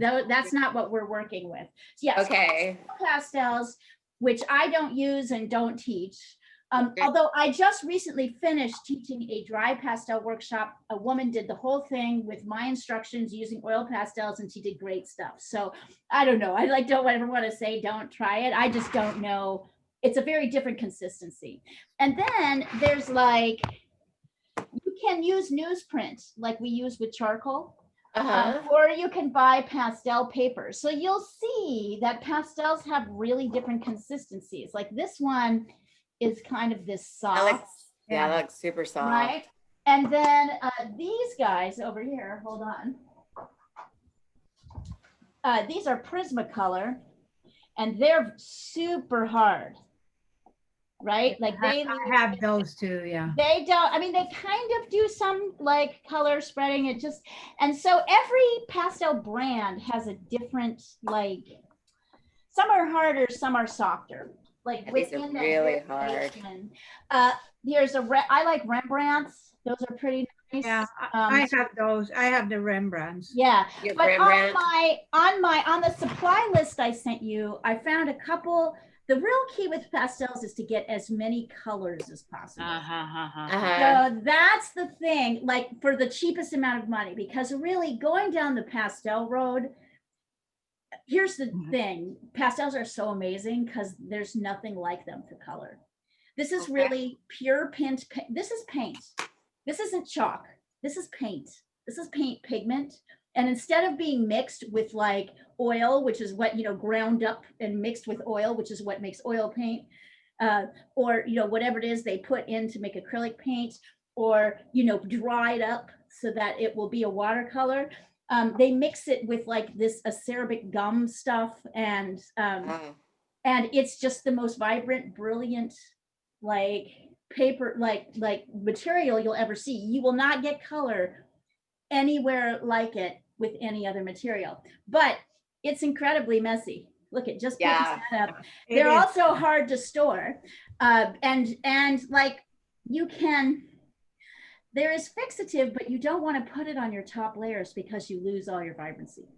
That's not what we're working with. So yes, Okay. pastels, which I don't use and don't teach. Okay. Although I just recently finished teaching a dry pastel workshop. A woman did the whole thing with my instructions using oil pastels, and she did great stuff. So I don't know. I don't ever want to say don't try it. I just don't know. It's a very different consistency. And then there's like, you can use newsprint like we use with charcoal. Or you can buy pastel paper. So you'll see that pastels have really different consistencies. Like this one is kind of this soft. That looks super soft. Right? And then these guys over here, hold on. These are Prismacolor, and they're super hard. Right? Like I have those too, yeah. They don't, I mean, they kind of do some like color spreading, it just, and so every pastel brand has a different, like, some are harder, some are softer. Like these are really hard. Here's I like Rembrandts. Those are pretty nice. Yeah, I have those. I have the Rembrandts. Yeah, but Rembrandt. on the supply list I sent you, I found a couple. The real key with pastels is to get as many colors as possible. So that's the thing, like for the cheapest amount of money, because really going down the pastel road, here's the thing, pastels are so amazing because there's nothing like them for color. This is really pure paint. This is paint. This isn't chalk. This is paint. This is paint pigment. And instead of being mixed with like oil, which is what, ground up and mixed with oil, which is what makes oil paint, or, whatever it is they put in to make acrylic paint, or, dried up so that it will be a watercolor. They mix it with like this acerbic gum stuff, and it's just the most vibrant, brilliant, like paper, like material you'll ever see. You will not get color anywhere like it with any other material, but it's incredibly messy. Look at just picking that up. They're also hard to store, and like there is fixative, but you don't want to put it on your top layers because you lose all your vibrancy.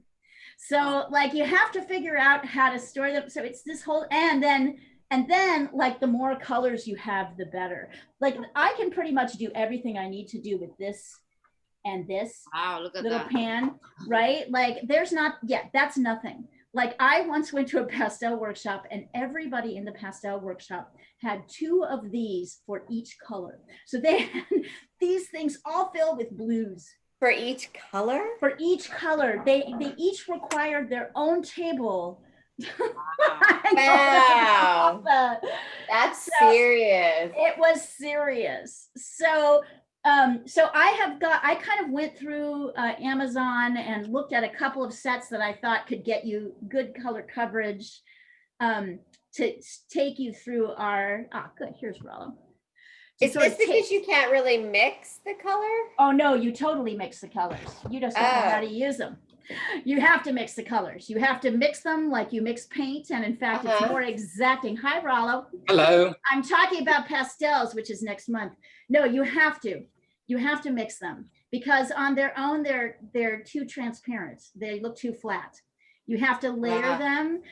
So like you have to figure out how to store them. So it's this whole, and then like the more colors you have, the better. Like I can pretty much do everything I need to do with this and this little pan, right? Like there's not, that's nothing. Like I once went to a pastel workshop, and everybody in the pastel workshop had 2 of these for each color. So they had these things all filled with blues. For each color? For each color. They each required their own table. Wow. That's serious. It was serious. So I kind of went through Amazon and looked at a couple of sets that I thought could get you good color coverage to take you through our, good, here's Rollo. Is this because you can't really mix the color? Oh no, you totally mix the colors. You just don't know how to use them. You have to mix the colors. You have to mix them like you mix paint. And in fact, it's more exacting. Hi, Rollo. Hello. I'm talking about pastels, which is next month. No, you have to mix them, because on their own, they're too transparent. They look too flat. You have to layer them.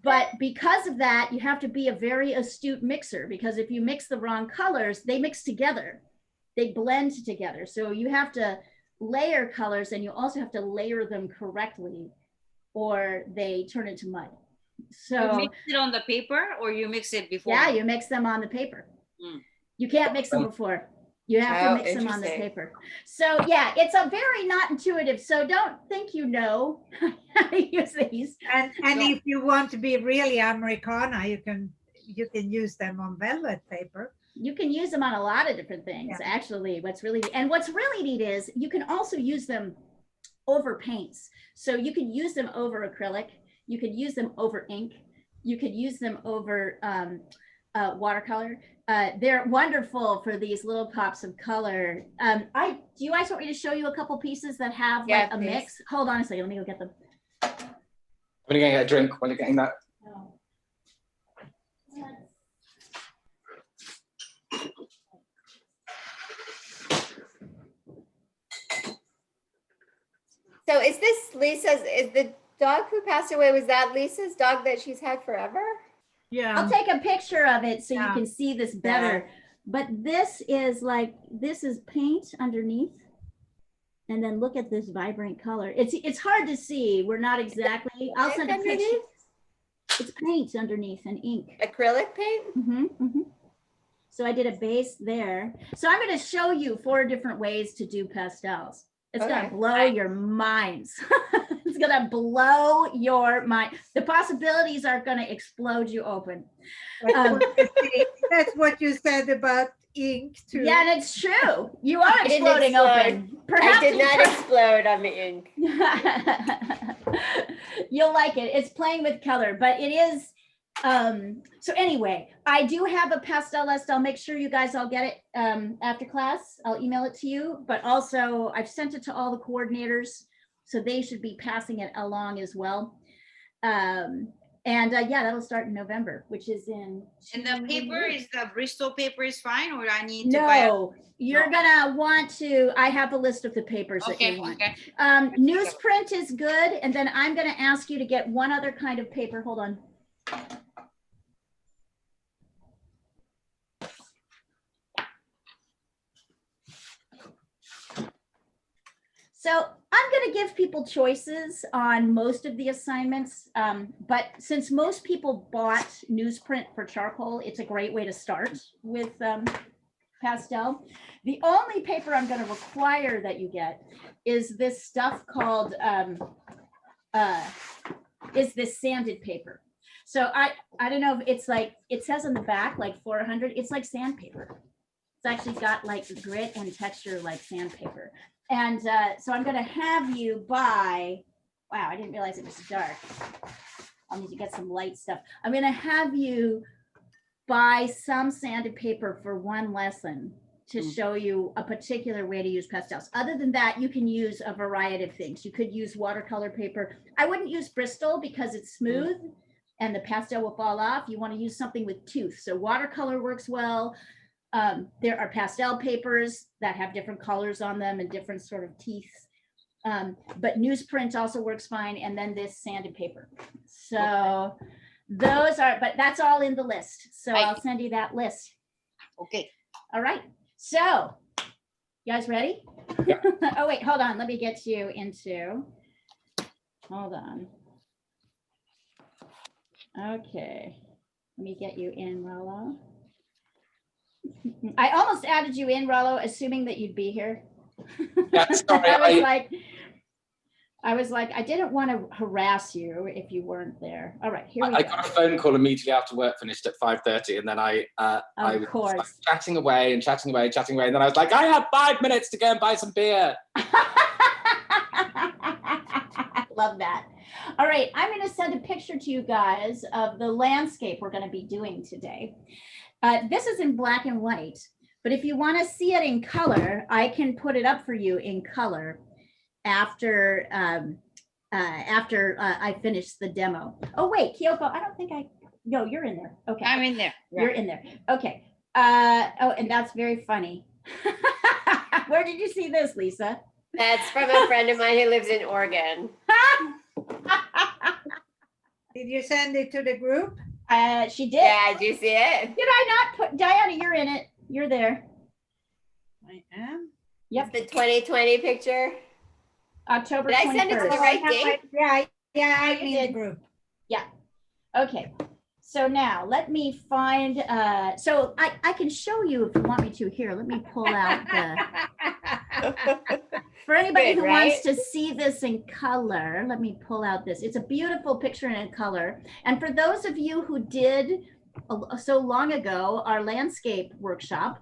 But because of that, you have to be a very astute mixer, because if you mix the wrong colors, they mix together. They blend together. So you have to layer colors, and you also have to layer them correctly, or they turn into mud. So you mix it on the paper, or you mix it before? Yeah, you mix them on the paper. You can't mix them before. You have to mix them on the paper. So yeah, it's a very not intuitive. So don't think you know how to use these. And if you want to be really Americana, you can use them on velvet paper. You can use them on a lot of different things, actually. What's really neat is you can also use them over paints. So you can use them over acrylic. You could use them over ink. You could use them over watercolor. They're wonderful for these little pops of color. Do you guys want me to show you a couple pieces that have like a mix? Hold on a second, let me go get them. When are you going to get a drink while you're getting that? No. So is this Lisa's, is the dog who passed away, was that Lisa's dog that she's had forever? Yeah. I'll take a picture of it so you Yeah. can see this better. But this is like, this is paint underneath. And then look at this vibrant color. It's hard to see. We're not exactly, I'll send a picture. Underneath? It's paint underneath and ink. Acrylic paint? So I did a base there. So I'm going to show you 4 different ways to do pastels. It's going Okay. to blow your minds. It's going to blow your mind. The possibilities are going to explode you open. That's what you said about ink too. Yeah, and it's true. You are I didn't exploding explode. open. Perhaps I did you not explode on the ink. You'll like it. It's playing with color, but it is. So anyway, I do have a pastel list. I'll make sure you guys all get it after class. I'll email it to you, but also I've sent it to all the coordinators, so they should be passing it along as well. Yeah, that'll start in November, which is in. And the paper is the Bristol paper is fine, or I need to buy? No, you're gonna want to. I have a list of the papers that Okay, you want. okay. Newsprint is good, and then I'm gonna ask you to get one other kind of paper. Hold on. So I'm going to give people choices on most of the assignments, but since most people bought newsprint for charcoal, it's a great way to start with pastel. The only paper I'm going to require that you get is this stuff called, is this sanded paper. So I don't know if it's like, it says on the back, like 400, it's like sandpaper. It's actually got like grit and texture like sandpaper. And so I'm going to have you buy, wow, I didn't realize it was dark. I'll need to get some light stuff. I'm going to have you buy some sanded paper for one lesson to show you a particular way to use pastels. Other than that, you can use a variety of things. You could use watercolor paper. I wouldn't use Bristol because it's smooth and the pastel will fall off. You want to use something with tooth. So watercolor works well. There are pastel papers that have different colors on them and different sort of teeth. But newsprint also works fine. And then this sanded paper. So those are, but that's all in the list. So I'll send you that list. Okay. All right. So you guys ready? Yeah. Oh, wait, hold on. Let me get you into, hold on. Okay. Let me get you in, Rollo. I almost added you in, Rollo, assuming that you'd be here. Yeah, sorry, I was like, I didn't want to harass you if you weren't there. All right, here we I go. got a phone call immediately after work finished at 5:30, and then I was like, chatting away, and then I was like, I have 5 minutes to go and buy some beer. Love that. All right, I'm going to send a picture to you guys of the landscape we're going to be doing today. This is in black and white, but if you want to see it in color, I can put it up for you in color after I finish the demo. Oh wait, Kyoko, I don't think no, you're in there. Okay, I'm in there. You're in there. Okay. Oh, and that's very funny. Where did you see this, Lisa? That's from a friend of mine who lives in Oregon. Did you send it to the group? She did. Yeah, do you see it? Did I not put, Diana, you're in it. You're there. I am. Yep. The 2020 picture. October Did I 21st. send it to the right date? Yeah, I You need did. the group. Yeah. Okay. So now let me find, so I can show you if you want me to. Here, let me pull out the, for anybody Good, who right? wants to see this in color, let me pull out this. It's a beautiful picture in color. And for those of you who did so long ago, our landscape workshop,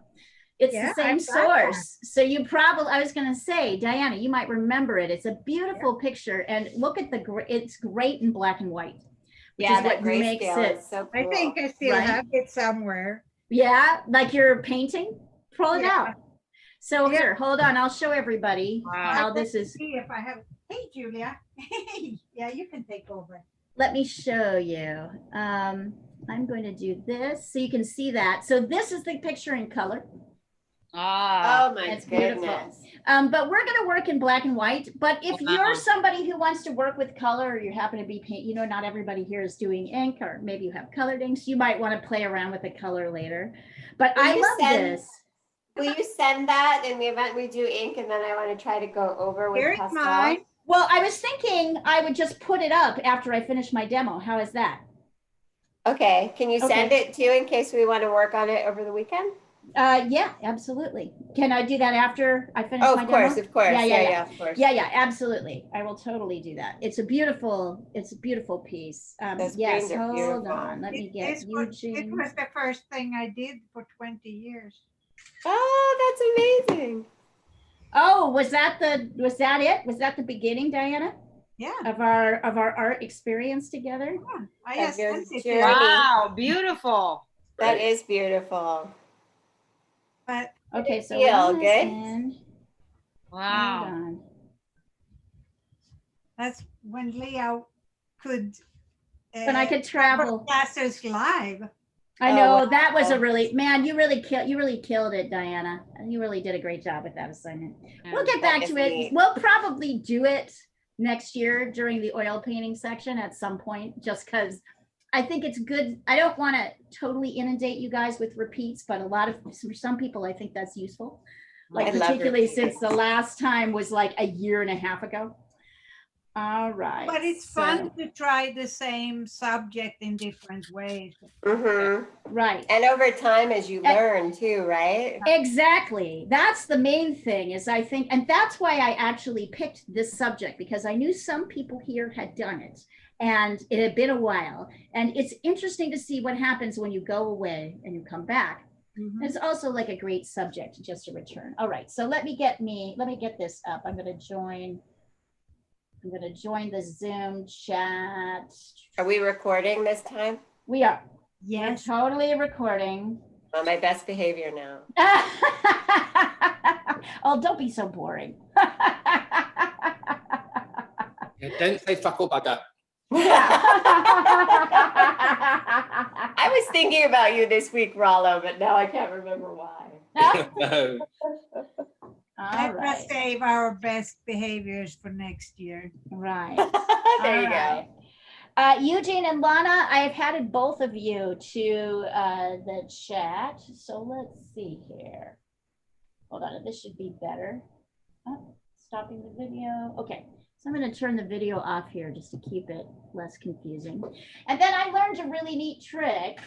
it's Yeah, the same I've got that. source. So you probably, I was going to say, Diana, you might remember it. It's a beautiful picture, and look at it's great in black and white. Which Yeah, is that what makes grayscale it. is so I cool. think I still Right. have it somewhere. Yeah, like you're painting, pull it Yeah. out. So Yeah. here, hold on, I'll show everybody Wow. how this is. See if I have. Hey, Julia. Yeah, you can take over. Let me show you. I'm going to do this so you can see that. So this is the picture in color. Oh my It's goodness. beautiful. But we're going to work in black and white. But if you're somebody who wants to work with color, or you happen to be paint, you know, not everybody here is doing ink, or maybe you have colored inks, you might want to play around with the color later. But Will I you love send- this. Will you send that in the event we do ink, and then I want to try to go over with Here's pastel? mine. Well, I was thinking I would just put it up after I finish my demo. How is that? Okay, can you send Okay. it too in case we want to work on it over the weekend? Yeah, absolutely. Can I do that after I finish Oh, my of demo? course, of course. Yeah, Of course. Yeah, absolutely. I will totally do that. It's a beautiful piece. Those Yes, greens are hold beautiful. on. Let me get It Eugene. was the first thing I did for 20 years. Oh, that's amazing. Oh, was that it? Was that the beginning, Diana, Yeah. of our art experience together? I Of just your sent it journey. to you, Wow, beautiful. That is beautiful. but Okay, so feel one is good? in. Hold Wow. on. that's when Leo could. When I could travel. Broadcasters live. I Oh, know wow. that was a really, man, you really killed it, Diana. You really did a great job with that assignment. We'll get That back is to it. neat. We'll probably do it next year during the oil painting section at some point, just because I think it's good. I don't want to totally inundate you guys with repeats, but for some people, I think that's useful. Like I love particularly repeats. since the last time was like a year and a half ago. All right. But it's so- fun to try the same subject in different ways. Mm-hmm. Right. And over time, as you learn too, right? Exactly. That's the main thing is I think, and that's why I actually picked this subject, because I knew some people here had done it and it had been a while. And it's interesting to see what happens when you go away and you come back. Mhm. It's also like a great subject just to return. All right. So let me get this up. I'm going to join the Zoom chat. Are we recording this time? We are. Yes. We're totally recording. On my best behavior now. Oh, don't be so boring. Yeah, don't say fuck all bugger. I was thinking about you this week, Rollo, but now I can't remember why. No. All Let us right. save our best behaviors for next year. Right. There you All go. right. Eugene and Lana, I have added both of you to the chat. So let's see here. Hold on, this should be better. Oh, stopping the video. Okay, so I'm going to turn the video off here just to keep it less confusing. And then I learned a really neat trick,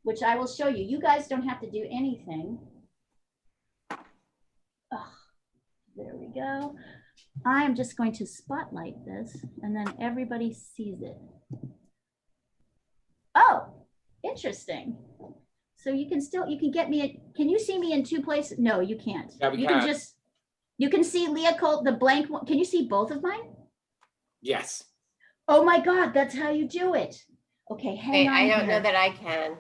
which I will show you. You guys don't have to do anything. Oh, there we go. I am just going to spotlight this and then everybody sees it. Oh, interesting. So you can get me, can you see me in two places? No, you can't. Yeah, we you can. You can see Leah Cole, the blank one. Can you see both of mine? Yes. Oh my God, that's how you do it. Okay, hang Wait, on I don't here. know that I can.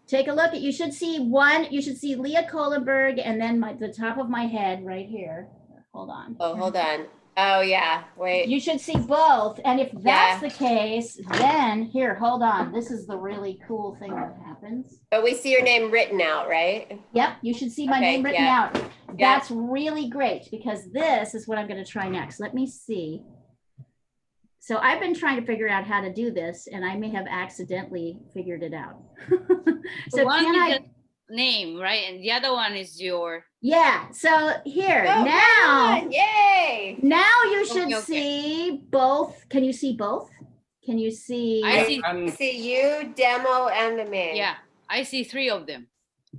Take a look at, you should see Leah Kohlenberg and then the top of my head right here. Hold on. Oh, hold on. Oh, yeah. Wait. You should see both. And if that's Yeah. the case, then here, hold on. This is the really cool thing that happens. But we see your name written out, right? Yep, you should see my Okay, name written yeah. out. That's really great because this is what I'm going to try next. Let me see. So I've been trying to figure out how to do this and I may have accidentally figured it out. So one can is I? just name, right? And the other one is your. Yeah, so here, Oh, now, right on. Yay! now you should Okay. see both. Can you see both? Can you see? I see. I see you, demo, and the main. Yeah, I see three of them.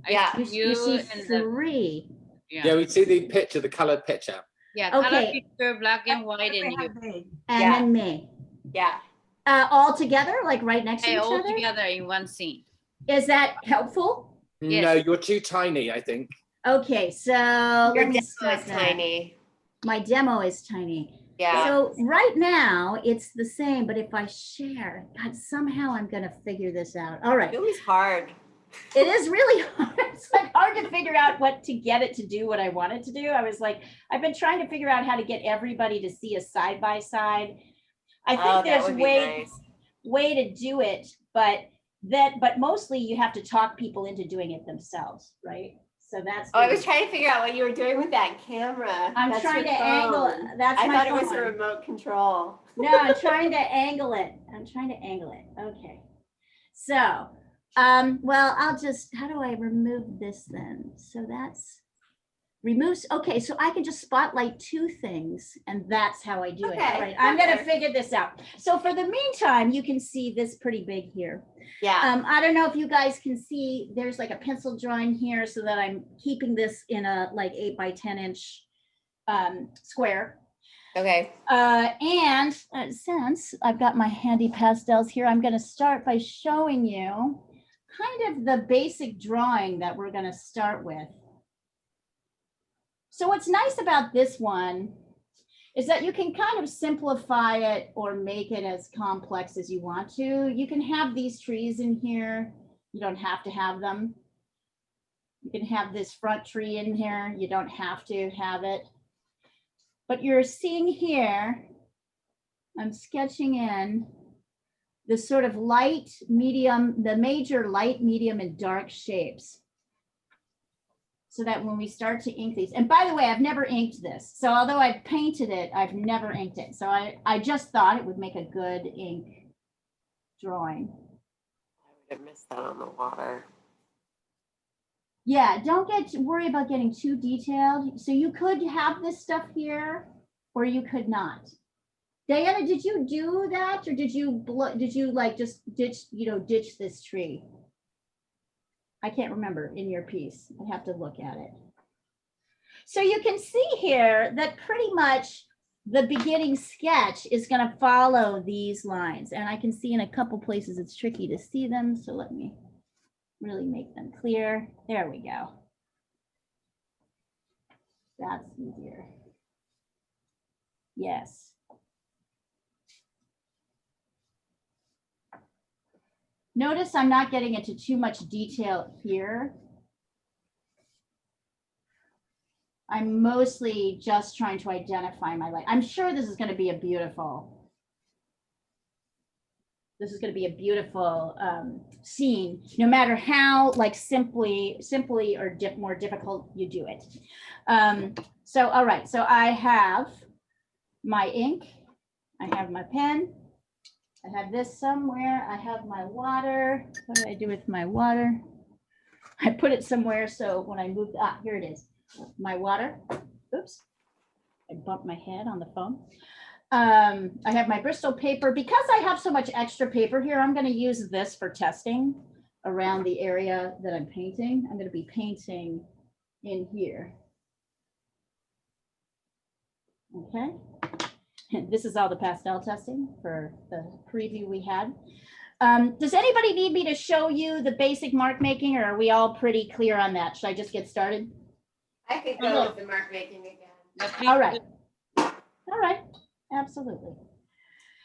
I Yeah. see You see and the, three. Yeah, we see the picture, the colored picture. yeah, color Okay. picture, black and white, We and you. have big. And Yeah. then me. Yeah. All together, like right next to each all other? together in one scene. Is that helpful? Yes. No, you're too tiny, I think. Okay, so Your let me demo stop is that. tiny. My demo is tiny. Yeah. So right now it's the same, but if I share, God, somehow I'm gonna figure this out. All right, It was hard. it is really hard. It's like hard to figure out what to get it to do what I want it to do. I was like, I've been trying to figure out how to get everybody to see a side by side. I think Oh, that there's would be nice. way to do it, but mostly you have to talk people into doing it themselves, right? So that's. Oh, I was trying to figure out what you were doing with that camera. I'm That's trying to your angle. phone. That's I my thought it was phone. a remote control. No, I'm trying to angle it. I'm trying to angle it. Okay. So, well, I'll just, how do I remove this then? So that's removes. Okay, so I can just spotlight two things and that's how I do it. All right, I'm going to figure this out. So for the meantime, you can see this pretty big here. Yeah. I don't know if you guys can see, there's like a pencil drawing here so that I'm keeping this in a like 8 by 10 inch square. Okay. And since I've got my handy pastels here, I'm going to start by showing you kind of the basic drawing that we're going to start with. So what's nice about this one is that you can kind of simplify it or make it as complex as you want to. You can have these trees in here. You don't have to have them. You can have this front tree in here. You don't have to have it. But you're seeing here, I'm sketching in the sort of light, medium, the major light, medium, and dark shapes. So that when we start to ink these, and by the way, I've never inked this. So although I've painted it, I've never inked it. So I just thought it would make a good ink drawing. I would have missed that on the water. Yeah, don't worry about getting too detailed. So you could have this stuff here, or you could not. Diana, did you do that, or did you like just ditch this tree? I can't remember in your piece. I have to look at it. So you can see here that pretty much the beginning sketch is going to follow these lines. And I can see in a couple places it's tricky to see them. So let me really make them clear. There we go. That's easier. Yes. Notice I'm not getting into too much detail here. I'm mostly just trying to identify my light. I'm sure this is going to be a beautiful, scene, no matter how like simply or more difficult you do it. So, all right, so I have my ink, I have my pen, I have this somewhere, I have my water. What do I do with my water? I put it somewhere so when I move, here it is, my water. Oops, I bumped my head on the phone. I have my Bristol paper. Because I have so much extra paper here, I'm going to use this for testing around the area that I'm painting. I'm going to be painting in here. Okay. And this is all the pastel testing for the preview we had. Does anybody need me to show you the basic mark making, or are we all pretty clear on that? Should I just get started? I could go with the mark making again. All right. All right. Absolutely.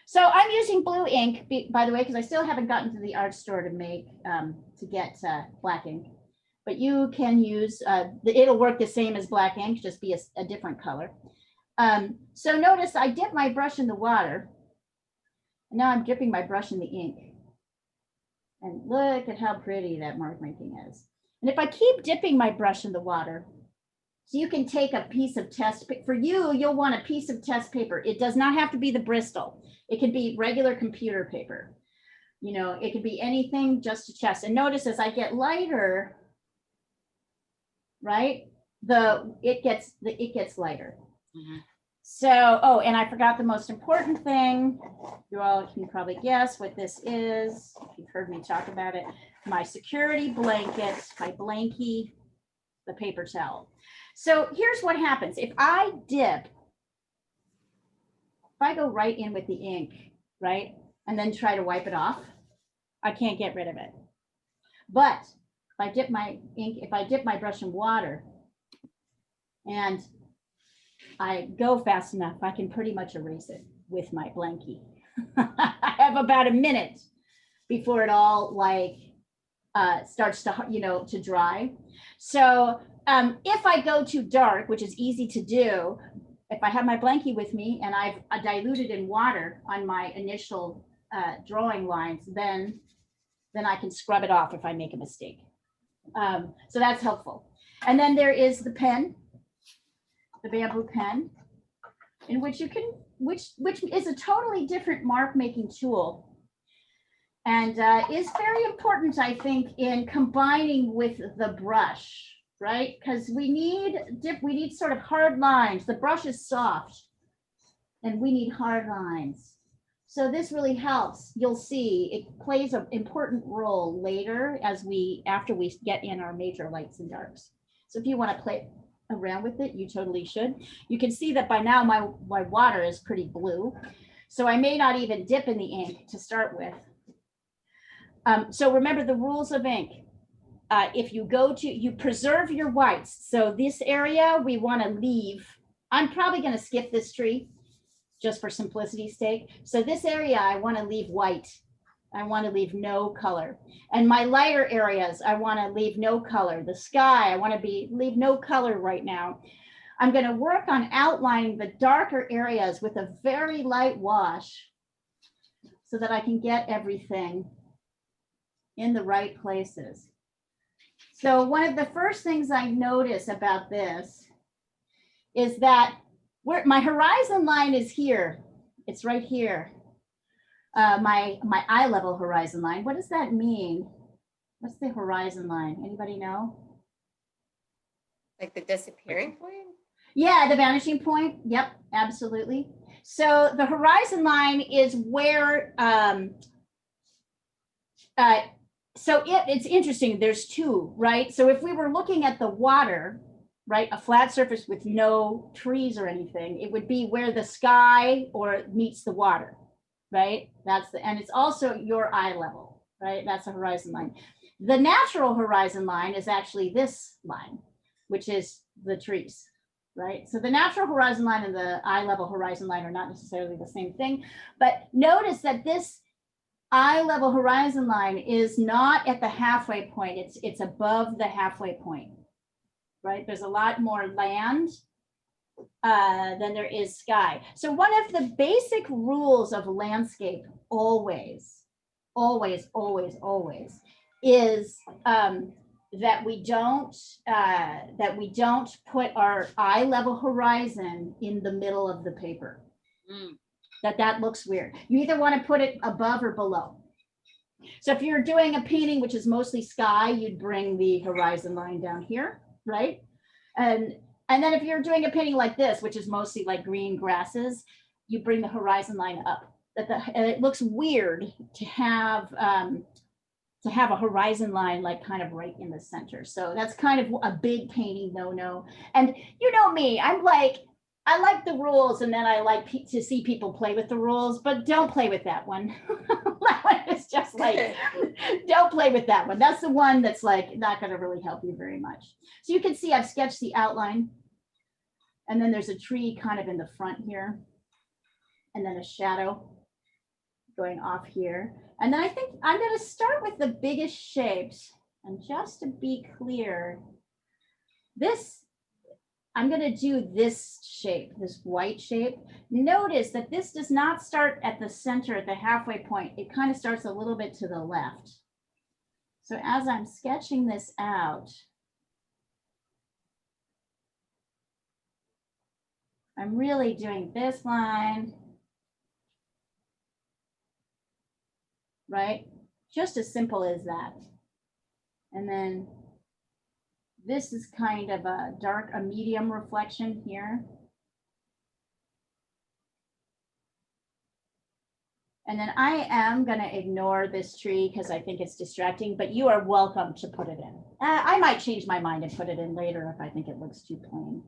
So I'm using blue ink, by the way, because I still haven't gotten to the art store to make to get black ink. But you can use it'll work the same as black ink, just be a different color. So notice I dip my brush in the water. And now I'm dipping my brush in the ink. And look at how pretty that mark making is. And if I keep dipping my brush in the water, so you can take a piece of test, for you'll want a piece of test paper. It does not have to be the Bristol. It can be regular computer paper. You know, it could be anything just to test. And notice as I get lighter, right? It gets lighter. Mm-hmm. So, oh, and I forgot the most important thing. You all can probably guess what this is. If you've heard me talk about it, my security blanket, my blankie, the paper towel. So here's what happens. If I go right in with the ink, right, and then try to wipe it off, I can't get rid of it. But if I dip my brush in water and I go fast enough, I can pretty much erase it with my blankie. I have about a minute before it all like starts to, to dry. So if I go too dark, which is easy to do, if I have my blankie with me and I've diluted in water on my initial drawing lines, then I can scrub it off if I make a mistake. So that's helpful. And then there is the pen, the bamboo pen, in which you can, which is a totally different mark making tool. And is very important, I think, in combining with the brush, right? Because we need sort of hard lines. The brush is soft, and we need hard lines. So this really helps. You'll see it plays an important role later after we get in our major lights and darks. So if you want to play around with it, you totally should. You can see that by now my water is pretty blue. So I may not even dip in the ink to start with. So remember the rules of ink. If you preserve your whites. So this area we want to leave. I'm probably going to skip this tree just for simplicity's sake. So this area I want to leave white. I want to leave no color. And my lighter areas, I want to leave no color. The sky, I want to leave no color right now. I'm going to work on outlining the darker areas with a very light wash so that I can get everything in the right places. So one of the first things I notice about this is that my horizon line is here. It's right here. My eye level horizon line. What does that mean? What's the horizon line? Anybody know? Like the disappearing point? Yeah, the vanishing point. Yep, absolutely. So the horizon line is where, it's interesting. There's two, right? So if we were looking at the water, right, a flat surface with no trees or anything, it would be where the sky meets the water, right? And it's also your eye level, right? That's the horizon line. The natural horizon line is actually this line, which is the trees, right? So the natural horizon line and the eye level horizon line are not necessarily the same thing, but notice that this eye level horizon line is not at the halfway point. It's above the halfway point, right? There's a lot more land than there is sky. So one of the basic rules of landscape always is that we don't put our eye level horizon in the middle of the paper. That looks weird. You either want to put it above or below. So if you're doing a painting which is mostly sky, you'd bring the horizon line down here, right? And then if you're doing a painting like this, which is mostly like green grasses, you bring the horizon line up. And it looks weird to have a horizon line like kind of right in the center. So that's kind of a big painting no. And you know me, I like the rules, and then I like to see people play with the rules, but don't play with that one. That one is just like, don't play with that one. That's the one that's like not going to really help you very much. So you can see I've sketched the outline, and then there's a tree kind of in the front here, and then a shadow going off here. And then I think I'm going to start with the biggest shapes. And just to be clear, I'm going to do this shape, this white shape. Notice that this does not start at the center, at the halfway point. It kind of starts a little bit to the left. So as I'm sketching this out, I'm really doing this line, right? Just as simple as that. And then this is kind of a medium reflection here. And then I am going to ignore this tree because I think it's distracting, but you are welcome to put it in. I might change my mind and put it in later if I think it looks too plain.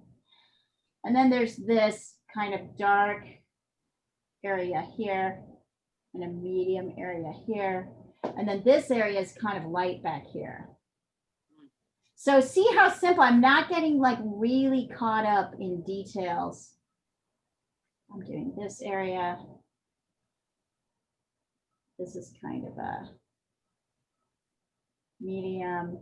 And then there's this kind of dark area here and a medium area here. And then this area is kind of light back here. So see how simple, I'm not getting like really caught up in details. I'm doing this area. This is kind of a medium.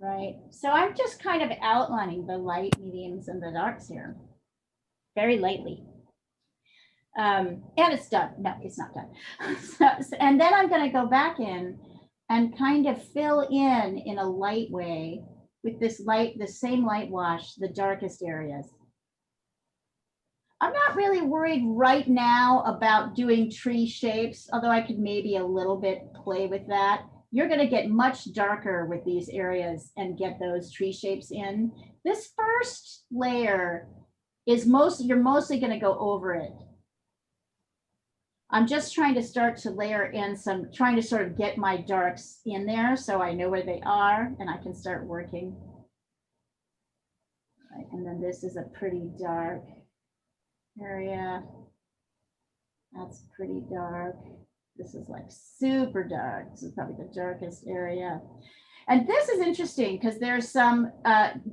right? So I'm just kind of outlining the light, mediums, and the darks here very lightly. And it's done. No, it's not done. And then I'm going to go back in and kind of fill in a light way with this light, the same light wash, the darkest areas. I'm not really worried right now about doing tree shapes, although I could maybe a little bit play with that. You're going to get much darker with these areas and get those tree shapes in. This first layer is you're mostly going to go over it. I'm just trying to start to layer in trying to sort of get my darks in there so I know where they are and I can start working. Right, and then this is a pretty dark area. That's pretty dark. This is like super dark. This is probably the darkest area. And this is interesting because there's some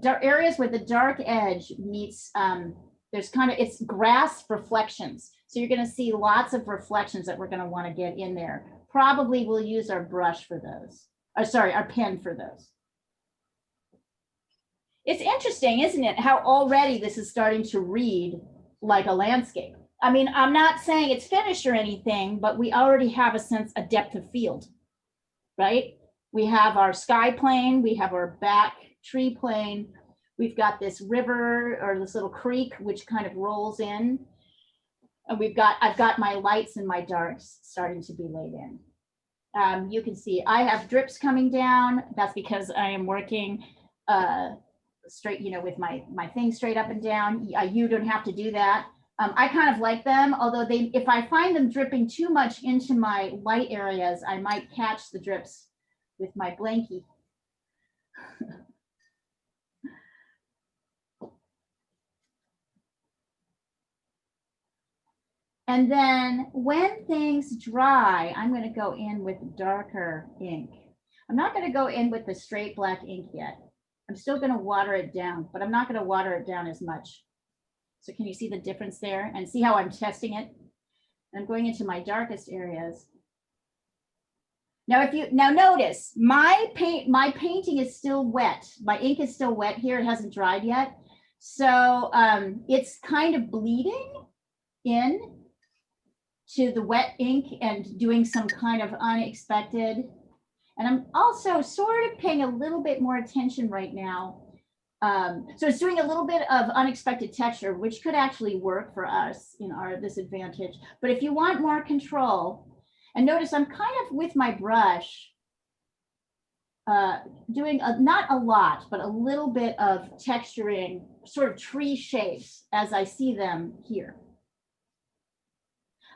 areas where the dark edge meets, there's kind of, it's grass reflections. So you're going to see lots of reflections that we're going to want to get in there. Probably we'll use our brush for those. Or sorry, our pen for those. It's interesting, isn't it, how already this is starting to read like a landscape. I mean, I'm not saying it's finished or anything, but we already have a depth of field, right? We have our sky plane, we have our back tree plane. We've got this river or this little creek, which kind of rolls in. And I've got my lights and my darks starting to be laid in. You can see I have drips coming down. That's because I am working straight, with my thing straight up and down. You don't have to do that. I kind of like them, although if I find them dripping too much into my light areas, I might catch the drips with my blankie. And then when things dry, I'm going to go in with darker ink. I'm not going to go in with the straight black ink yet. I'm still going to water it down, but I'm not going to water it down as much. So can you see the difference there and see how I'm testing it? I'm going into my darkest areas. Now, notice my painting is still wet. My ink is still wet here. It hasn't dried yet. So it's kind of bleeding in to the wet ink and doing some kind of unexpected. And I'm also sort of paying a little bit more attention right now. So it's doing a little bit of unexpected texture, which could actually work for us in our disadvantage. But if you want more control, and notice I'm kind of with my brush doing not a lot, but a little bit of texturing, sort of tree shapes as I see them here.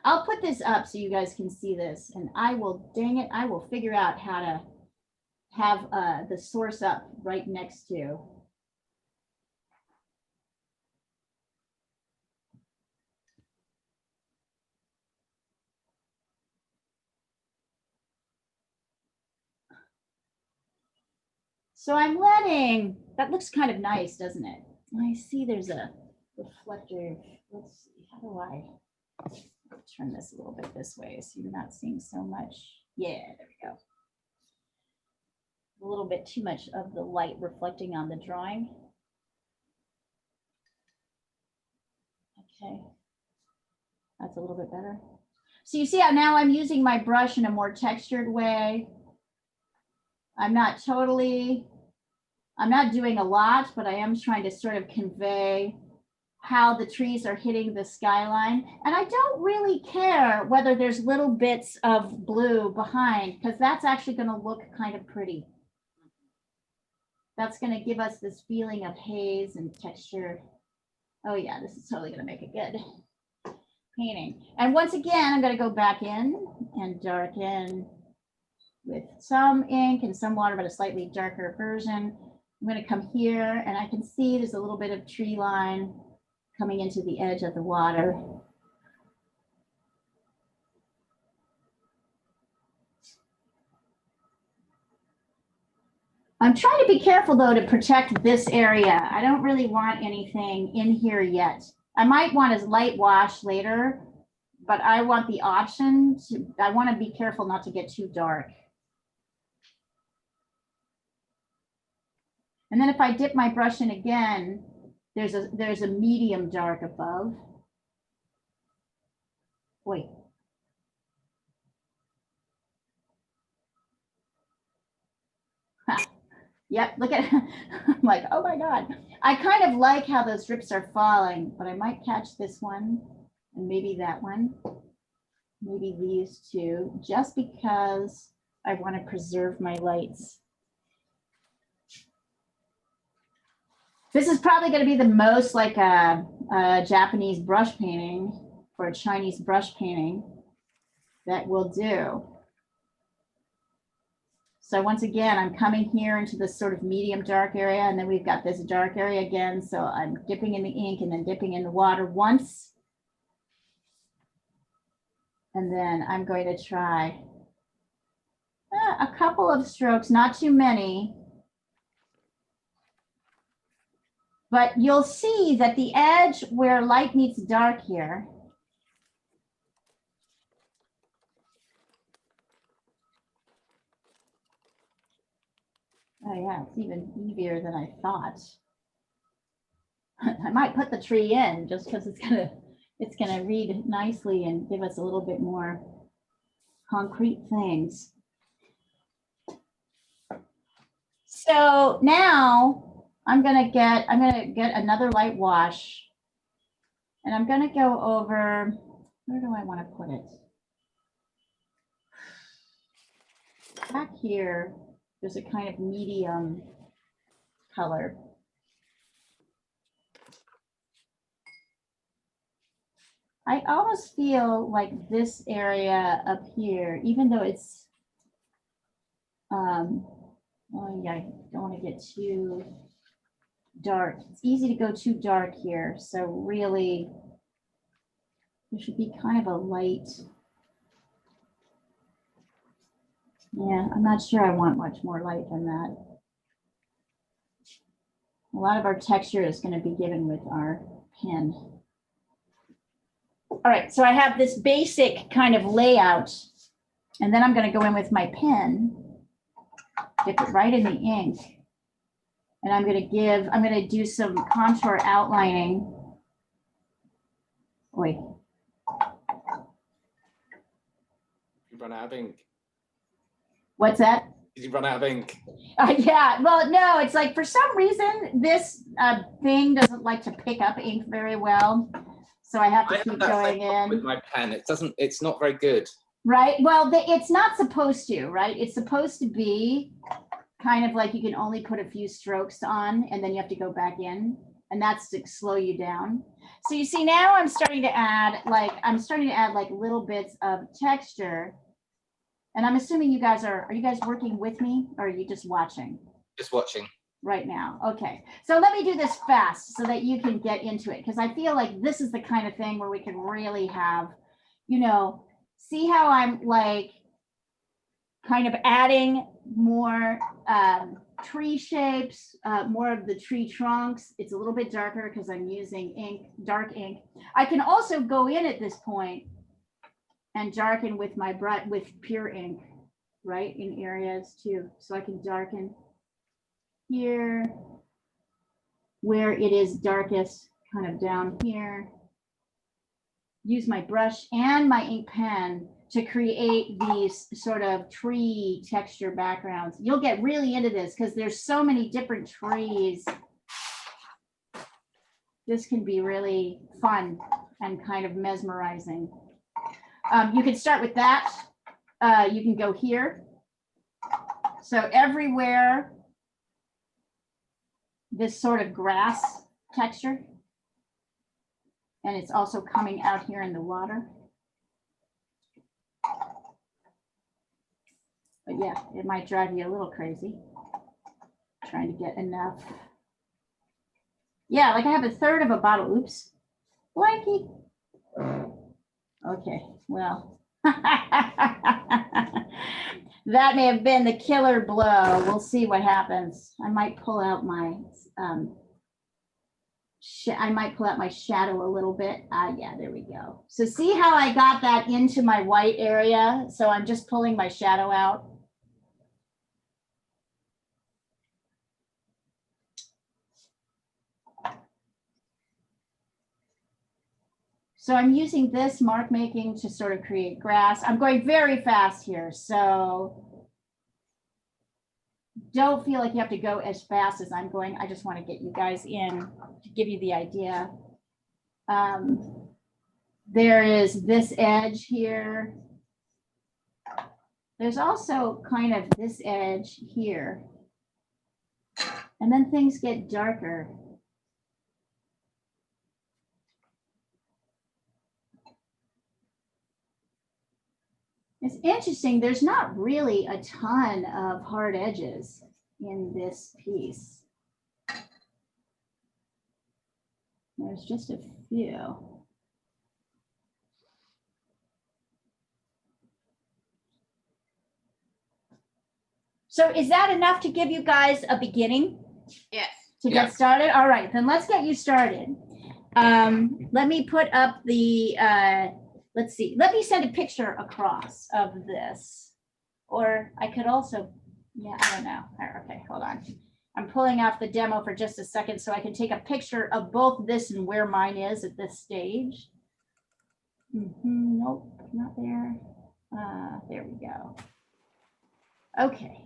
I'll put this up so you guys can see this, and I will, dang it, I will figure out how to have the source up right next to. So I'm letting, that looks kind of nice, doesn't it? I see there's a reflector. Let's see, how do I turn this a little bit this way so you're not seeing so much? Yeah, there we go. A little bit too much of the light reflecting on the drawing. Okay, that's a little bit better. So you see how now I'm using my brush in a more textured way. I'm not doing a lot, but I am trying to sort of convey how the trees are hitting the skyline. And I don't really care whether there's little bits of blue behind, because that's actually going to look kind of pretty. That's going to give us this feeling of haze and texture. Oh yeah, this is totally going to make a good painting. And once again, I'm going to go back in and darken with some ink and some water, but a slightly darker version. I'm going to come here and I can see there's a little bit of tree line coming into the edge of the water. I'm trying to be careful though to protect this area. I don't really want anything in here yet. I might want a light wash later, but I want the option to, I want to be careful not to get too dark. And then if I dip my brush in again, there's a medium dark above. Wait. Yep, look at, I'm like, oh my God. I kind of like how those drips are falling, but I might catch this one and maybe that one, maybe these two, just because I want to preserve my lights. This is probably going to be the most like a Japanese brush painting or a Chinese brush painting that we'll do. So once again, I'm coming here into this sort of medium dark area, and then we've got this dark area again. So I'm dipping in the ink and then dipping in the water once. And then I'm going to try a couple of strokes, not too many. But you'll see that the edge where light meets dark here, oh yeah, it's even easier than I thought. I might put the tree in just because it's gonna read nicely and give us a little bit more concrete things. So now I'm gonna get another light wash, and I'm gonna go over, where do I want to put it? Back here, there's a kind of medium color. I almost feel like this area up here, even though it's, oh yeah, I don't want to get too dark. It's easy to go too dark here. So really, there should be kind of a light. Yeah, I'm not sure I want much more light than that. A lot of our texture is going to be given with our pen. All right, so I have this basic kind of layout, and then I'm going to go in with my pen, dip it right in the ink, and I'm going to do some contour outlining. Wait. You run out of ink. What's that? Did you run out of ink? Yeah, well, no, it's like for some reason, this thing doesn't like to pick up ink very well. So I have to keep going in. With my pen, it's not very good. Right, well, it's not supposed to, right? It's supposed to be kind of like you can only put a few strokes on and then you have to go back in, and that's to slow you down. So you see now I'm starting to add like little bits of texture. And I'm assuming you guys are you guys working with me, or are you just watching? Just watching. Right now. Okay. So let me do this fast so that you can get into it, because I feel like this is the kind of thing where we can really have, you know, see how I'm like kind of adding more tree shapes, more of the tree trunks. It's a little bit darker because I'm using ink, dark ink. I can also go in at this point and darken with my brush with pure ink, right, in areas too. So I can darken here where it is darkest, kind of down here. Use my brush and my ink pen to create these sort of tree texture backgrounds. You'll get really into this because there's so many different trees. This can be really fun and kind of mesmerizing. You can start with that. You can go here. So everywhere, this sort of grass texture, and it's also coming out here in the water. But yeah, it might drive you a little crazy trying to get enough. Yeah, like I have a third of a bottle. Oops, blanky. Okay, well, that may have been the killer blow. We'll see what happens. I might pull out my shadow a little bit. Yeah, there we go. So see how I got that into my white area? So I'm just pulling my shadow out. So I'm using this mark making to sort of create grass. I'm going very fast here, so don't feel like you have to go as fast as I'm going. I just want to get you guys in to give you the idea. There is this edge here. There's also kind of this edge here. And then things get darker. It's interesting, there's not really a ton of hard edges in this piece. There's just a few. So is that enough to give you guys a beginning? Yes. To get started? All right, then let's get you started. Let me put up the, let's see, let me send a picture across of this. Or I could also, yeah, I don't know. Okay, hold on. I'm pulling off the demo for just a second so I can take a picture of both this and where mine is at this stage. Nope, not there. There we go. Okay.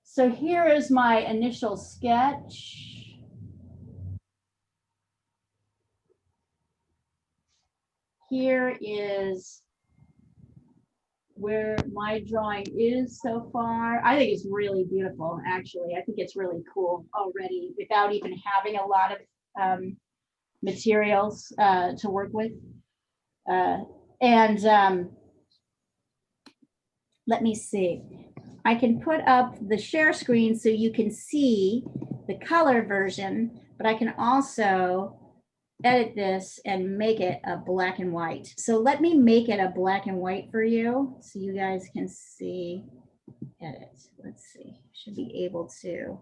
So here is my initial sketch. Here is where my drawing is so far. I think it's really beautiful, actually. I think it's really cool already without even having a lot of materials to work with. Let me see. I can put up the share screen so you can see the color version, but I can also edit this and make it a black and white. So let me make it a black and white for you so you guys can see edit. Let's see, should be able to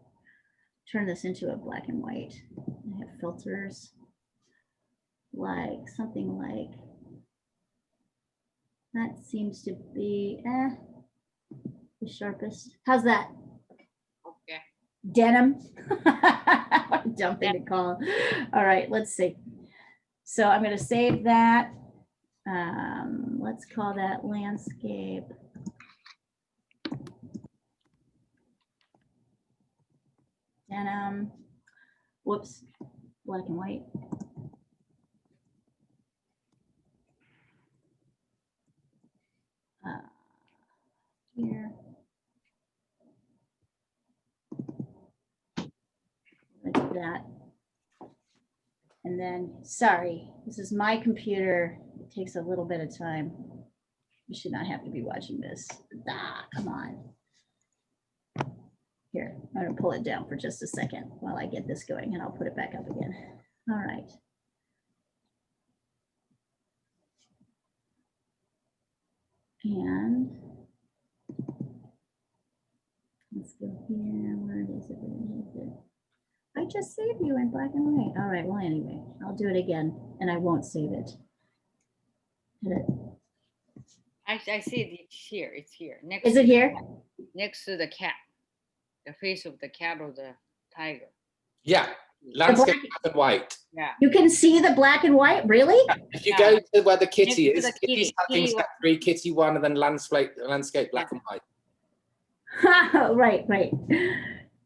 turn this into a black and white. I have filters like something like that seems to be the sharpest. How's that? Okay. Denim. Dumb thing to call. All right, let's see. So I'm going to save that. Let's call that landscape. Denim. Whoops, black and white. Here. Let's do that. And then, sorry, this is my computer. It takes a little bit of time. You should not have to be watching this. Come on. Here, I'm going to pull it down for just a second while I get this going, and I'll put it back up again. All right. And let's go here. Where is it? Where is it? I just saved you in black and white. All right, well, anyway, I'll do it again and I won't save it. I see it, it's here, it's here. Next Is it here? Next to the cat, the face of the cat or the tiger. Yeah, landscape black and white. Yeah. You can see the black and white, really? Yeah. If you go to where the kitty Next is, to the kitty's kitty. having step 3, kitty 1, and then landscape black and white. Right.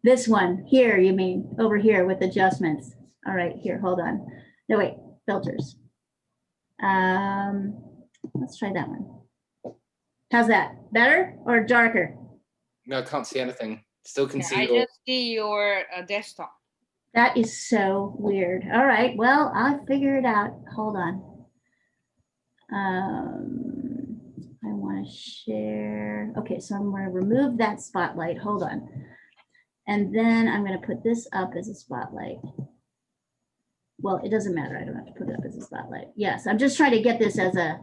This one here, you mean over here with adjustments. All right, here, hold on. No, wait, filters. Let's try that one. How's that? Better or darker? No, I can't see anything. Still can see I your... just see your desktop. That is so weird. All right, well, I'll figure it out. Hold on. I want to share. Okay, so I'm going to remove that spotlight. Hold on. And then I'm going to put this up as a spotlight. Well, it doesn't matter. I don't have to put it up as a spotlight. Yes, I'm just trying to get this as a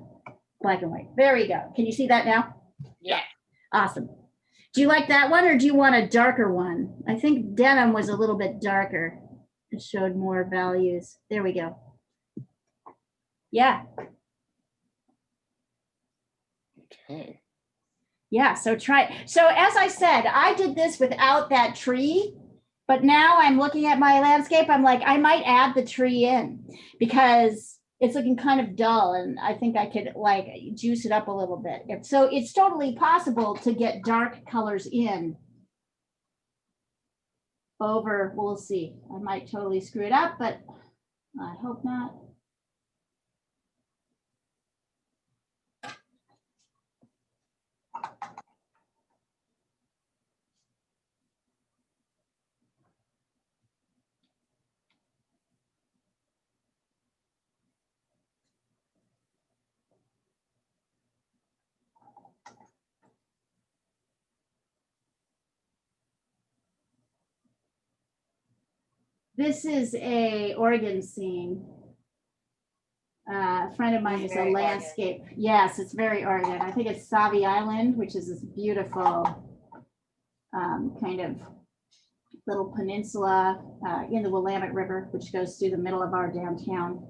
black and white. There we go. Can you see that now? Yeah. Awesome. Do you like that one or do you want a darker one? I think denim was a little bit darker. It showed more values. There we go. Yeah. Okay. Yeah, so try. So as I said, I did this without that tree. But now I'm looking at my landscape, I'm like, I might add the tree in because it's looking kind of dull and I think I could like juice it up a little bit. So it's totally possible to get dark colors in over, we'll see. I might totally screw it up, but I hope not. This is a Oregon scene. A friend of mine is a landscape. Oregon. Yes, it's very Oregon. I think it's Sauvie Island, which is this beautiful kind of little peninsula in the Willamette River, which goes through the middle of our downtown.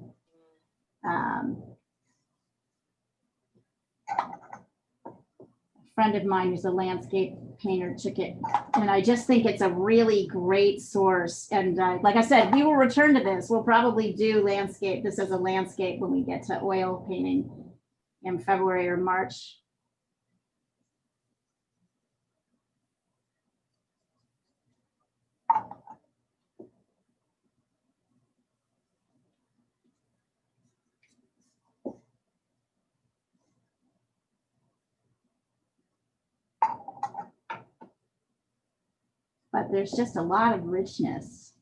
Friend of mine who's a landscape painter took it, and I just think it's a really great source. And like I said, we will return to this. We'll probably do landscape, this as a landscape when we get to oil painting in February or March. But there's just a lot of richness.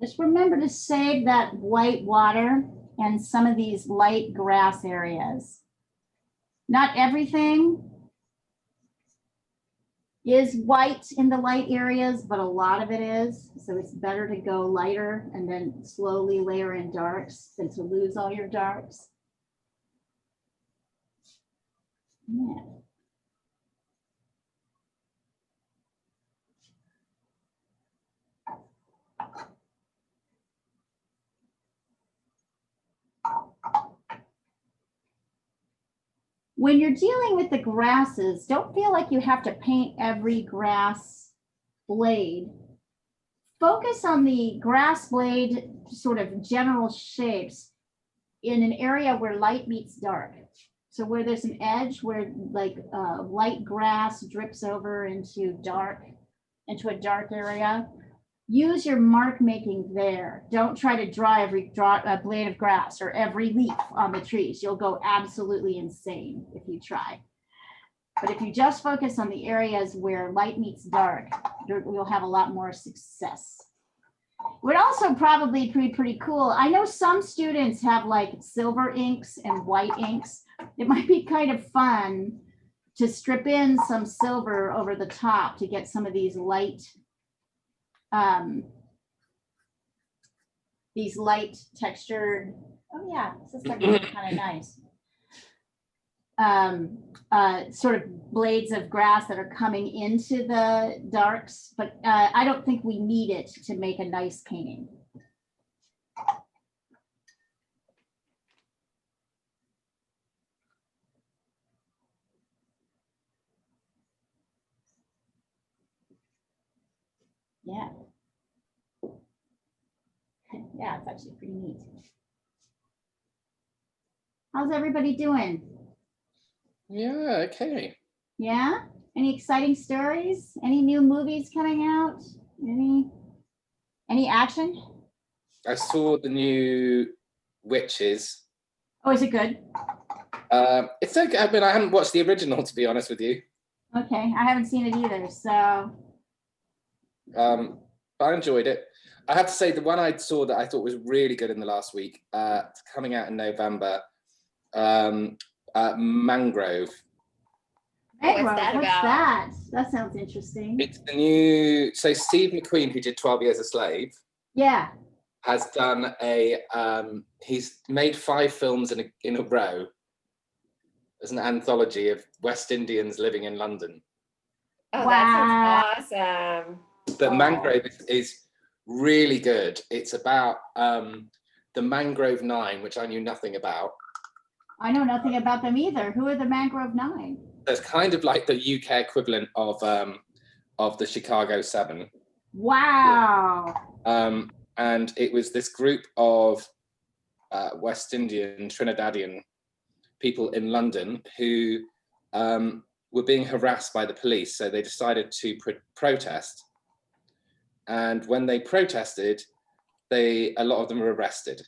Just remember to save that white water and some of these light grass areas. Not everything is white in the light areas, but a lot of it is. So it's better to go lighter and then slowly layer in darks than to lose all your darks. Yeah. When you're dealing with the grasses, don't feel like you have to paint every grass blade. Focus on the grass blade sort of general shapes in an area where light meets dark. So where there's an edge where like light grass drips over into a dark area. Use your mark making there. Don't try to draw a blade of grass or every leaf on the trees. You'll go absolutely insane if you try. But if you just focus on the areas where light meets dark, you'll have a lot more success. It would also probably be pretty cool. I know some students have like silver inks and white inks. It might be kind of fun to strip in some silver over the top to get some of these light textured, oh yeah, this is kind of nice. Sort of blades of grass that are coming into the darks, but I don't think we need it to make a nice painting. Yeah. Yeah, it's actually pretty neat. How's everybody doing? Yeah, okay. Yeah? Any exciting stories? Any new movies coming out? Any action? I saw the new Witches. Oh, is it good? It's okay. I mean, I haven't watched the original, to be honest with you. Okay, I haven't seen it either, so. But I enjoyed it. I have to say, the one I saw that I thought was really good in the last week, coming out in November, Mangrove. What's that about? That? That sounds interesting. It's the new, so Steve McQueen, who did 12 Years a Slave. Yeah. Has done he's made 5 films in a row as an anthology of West Indians living in London. Oh, wow. That sounds awesome. But Mangrove is really good. It's about the Mangrove Nine, which I knew nothing about. I know nothing about them either. Who are the Mangrove Nine? That's kind of like the UK equivalent of the Chicago Seven. Wow. And it was this group of West Indian, Trinidadian people in London who were being harassed by the police. So they decided to protest. And when they protested, a lot of them were arrested.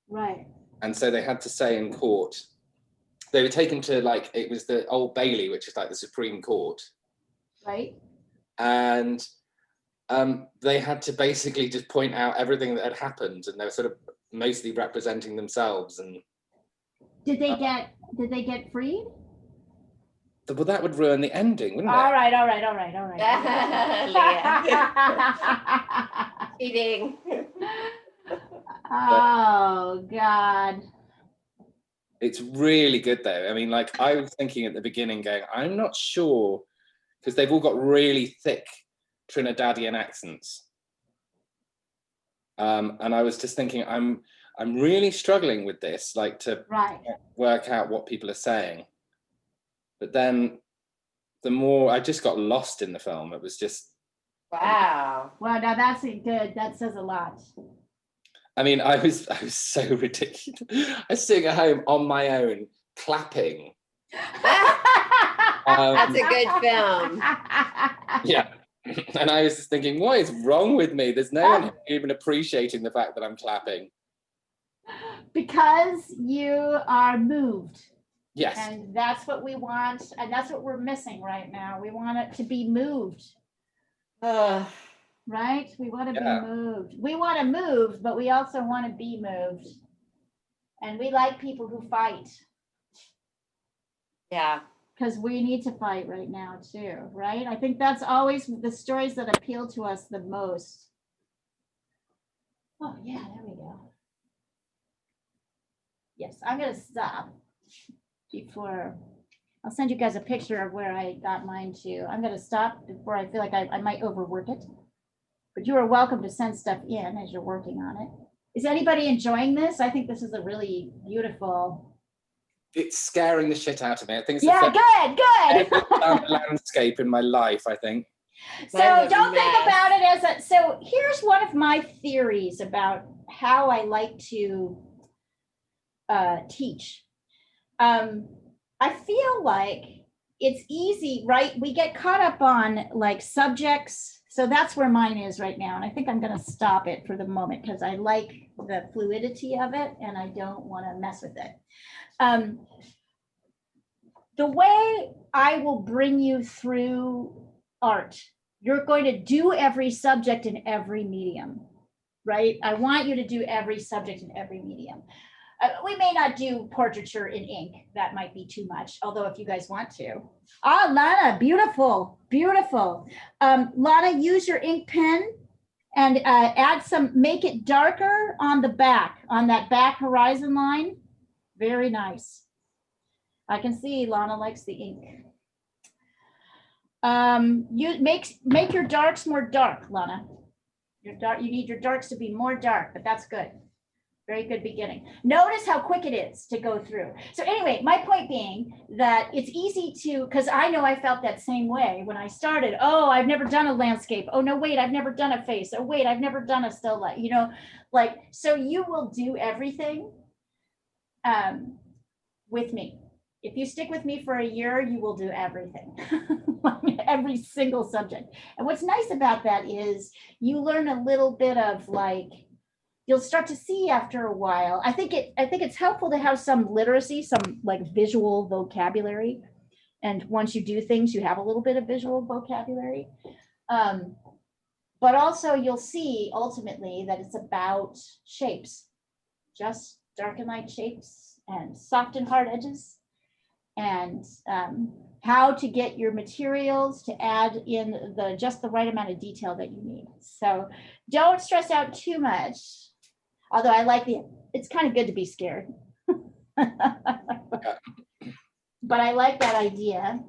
Right. And so they had to say in court, they were taken to like, it was the Old Bailey, which is like the Supreme Court. Right. And they had to basically just point out everything that had happened, and they were sort of mostly representing themselves. And did they get freed? well, that would ruin the ending, wouldn't it? All right. Leah. Cheating. Oh God. It's really good though. I mean, like I was thinking at the beginning going, I'm not sure, because they've all got really thick Trinidadian accents. And I was just thinking, I'm really struggling with this, like to work out what people are saying. But then the more I just got lost in the film, it was just. Wow. Well, now that's good. That says a lot. I mean, I was so ridiculous. I was sitting at home on my own, clapping. That's a good film. Yeah. And I was just thinking, what is wrong with me? There's no one even appreciating the fact that I'm clapping. Because you are moved. Yes. And that's what we want. And that's what we're missing right now. We want it to be moved. Right? We want to be moved. We want to move, but we also want to be moved. And we like people who fight. Yeah. Because we need to fight right now too, right? I think that's always the stories that appeal to us the most. Oh yeah, there we go. Yes, I'm gonna stop before, I'll send you guys a picture of where I got mine to. I'm gonna stop before I feel like I might overwork it. But you are welcome to send stuff in as you're working on it. Is anybody enjoying this? I think this is a really beautiful. It's scaring the shit out of me. I think it's good. landscape in my life, I think. So don't think about it as a, so here's one of my theories about how I like to teach. I feel like it's easy, right? We get caught up on like subjects. So that's where mine is right now. And I think I'm going to stop it for the moment because I like the fluidity of it and I don't want to mess with it. The way I will bring you through art, you're going to do every subject in every medium, right? I want you to do every subject in every medium. We may not do portraiture in ink. That might be too much, although if you guys want to. Ah, Lana, beautiful, beautiful. Lana, use your ink pen and add some, make it darker on the back, on that back horizon line. Very nice. I can see Lana likes the ink. You make your darks more dark, Lana. You need your darks to be more dark, but that's good. Very good beginning. Notice how quick it is to go through. So anyway, my point being that it's easy to, because I know I felt that same way when I started. Oh, I've never done a landscape. Oh, no, wait, I've never done a face. Oh, wait, I've never done a still life. You know, like, so you will do everything with me. If you stick with me for a year, you will do everything, every single subject. And what's nice about that is you learn a little bit of like, you'll start to see after a while. I think it's helpful to have some literacy, some like visual vocabulary. And once you do things, you have a little bit of visual vocabulary. But also you'll see ultimately that it's about shapes, just dark and light shapes and soft and hard edges. And how to get your materials to add in just the right amount of detail that you need. So don't stress out too much. Although I like it's kind of good to be scared. But I like that idea.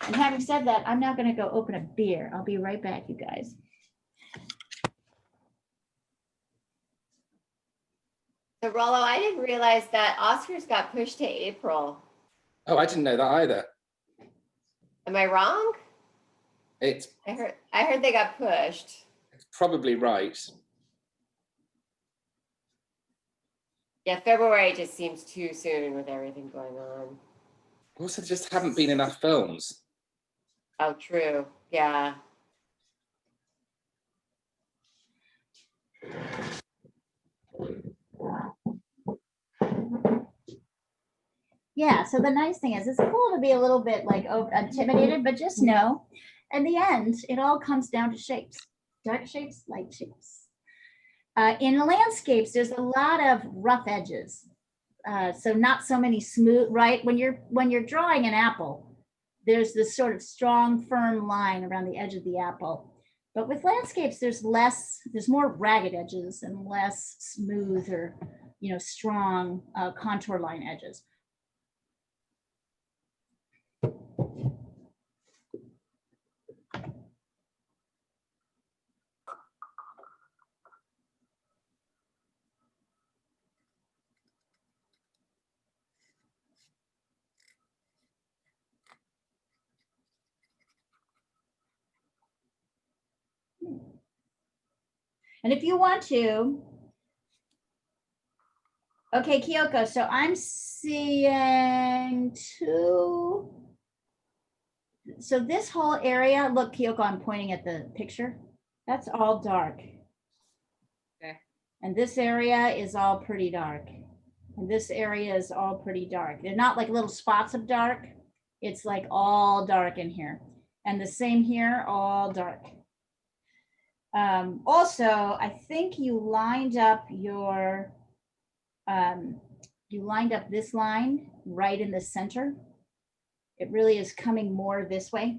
And having said that, I'm now going to go open a beer. I'll be right back, you guys. So Rollo, I didn't realize that Oscars got pushed to April. Oh, I didn't know that either. Am I wrong? It's I heard they got pushed. probably right. Yeah, February just seems too soon with everything going on. Also, there just haven't been enough films. Oh, true. Yeah. Yeah, so the nice thing is it's cool to be a little bit like intimidated, but just know in the end, it all comes down to shapes, dark shapes, light shapes. In landscapes, there's a lot of rough edges. So not so many smooth, right? When you're drawing an apple, there's this sort of strong, firm line around the edge of the apple. But with landscapes, there's more ragged edges and less smooth or, strong contour line edges. And if you want to, okay, Kyoko, so I'm seeing two. So this whole area, look, Kyoko, I'm pointing at the picture. That's all dark. Okay. And this area is all pretty dark. And this area is all pretty dark. They're not like little spots of dark. It's like all dark in here. And the same here, all dark. Also, I think you lined up this line right in the center. It really is coming more this way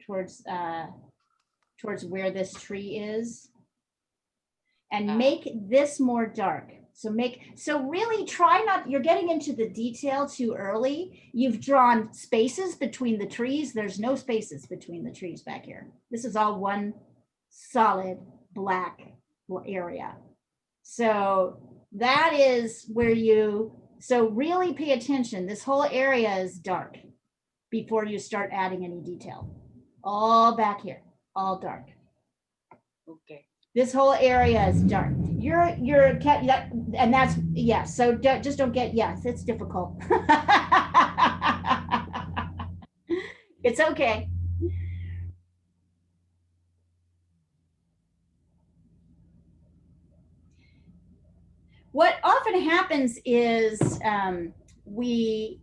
towards where this tree is. And make this more dark. So really try not, you're getting into the detail too early. You've drawn spaces between the trees. There's no spaces between the trees back here. This is all one solid black area. So that is where so really pay attention. This whole area is dark before you start adding any detail. All back here, all dark. Okay. This whole area is dark. And that's, yeah, so just don't get, yes, it's difficult. It's okay. What often happens is we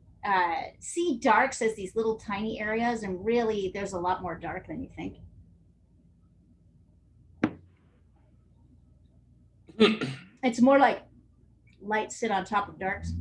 see darks as these little tiny areas, and really there's a lot more dark than you think. It's more like lights sit on top of darks.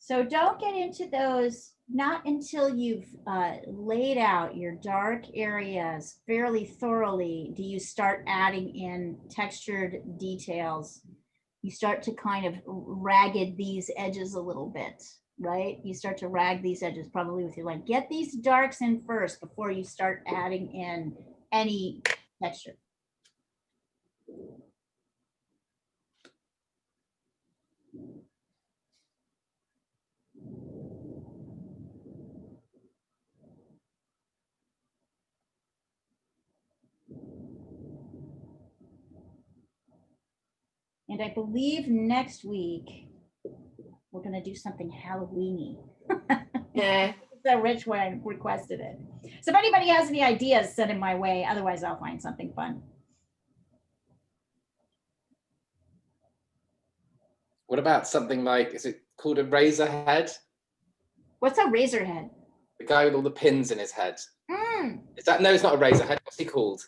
So don't get into those, not until you've laid out your dark areas fairly thoroughly do you start adding in textured details. You start to kind of ragged these edges a little bit, right? You start to rag these edges probably with your line. Get these darks in first before you start adding in any texture. And I believe next week, we're gonna do something Halloween-y. Yeah. So Rich one requested it. So if anybody has any ideas, send it my way. Otherwise, I'll find something fun. What about something like, is it called a razor head? What's a razor head? The guy with all the pins in his head. Mm. Is that, no, it's not a razor head. What's he called?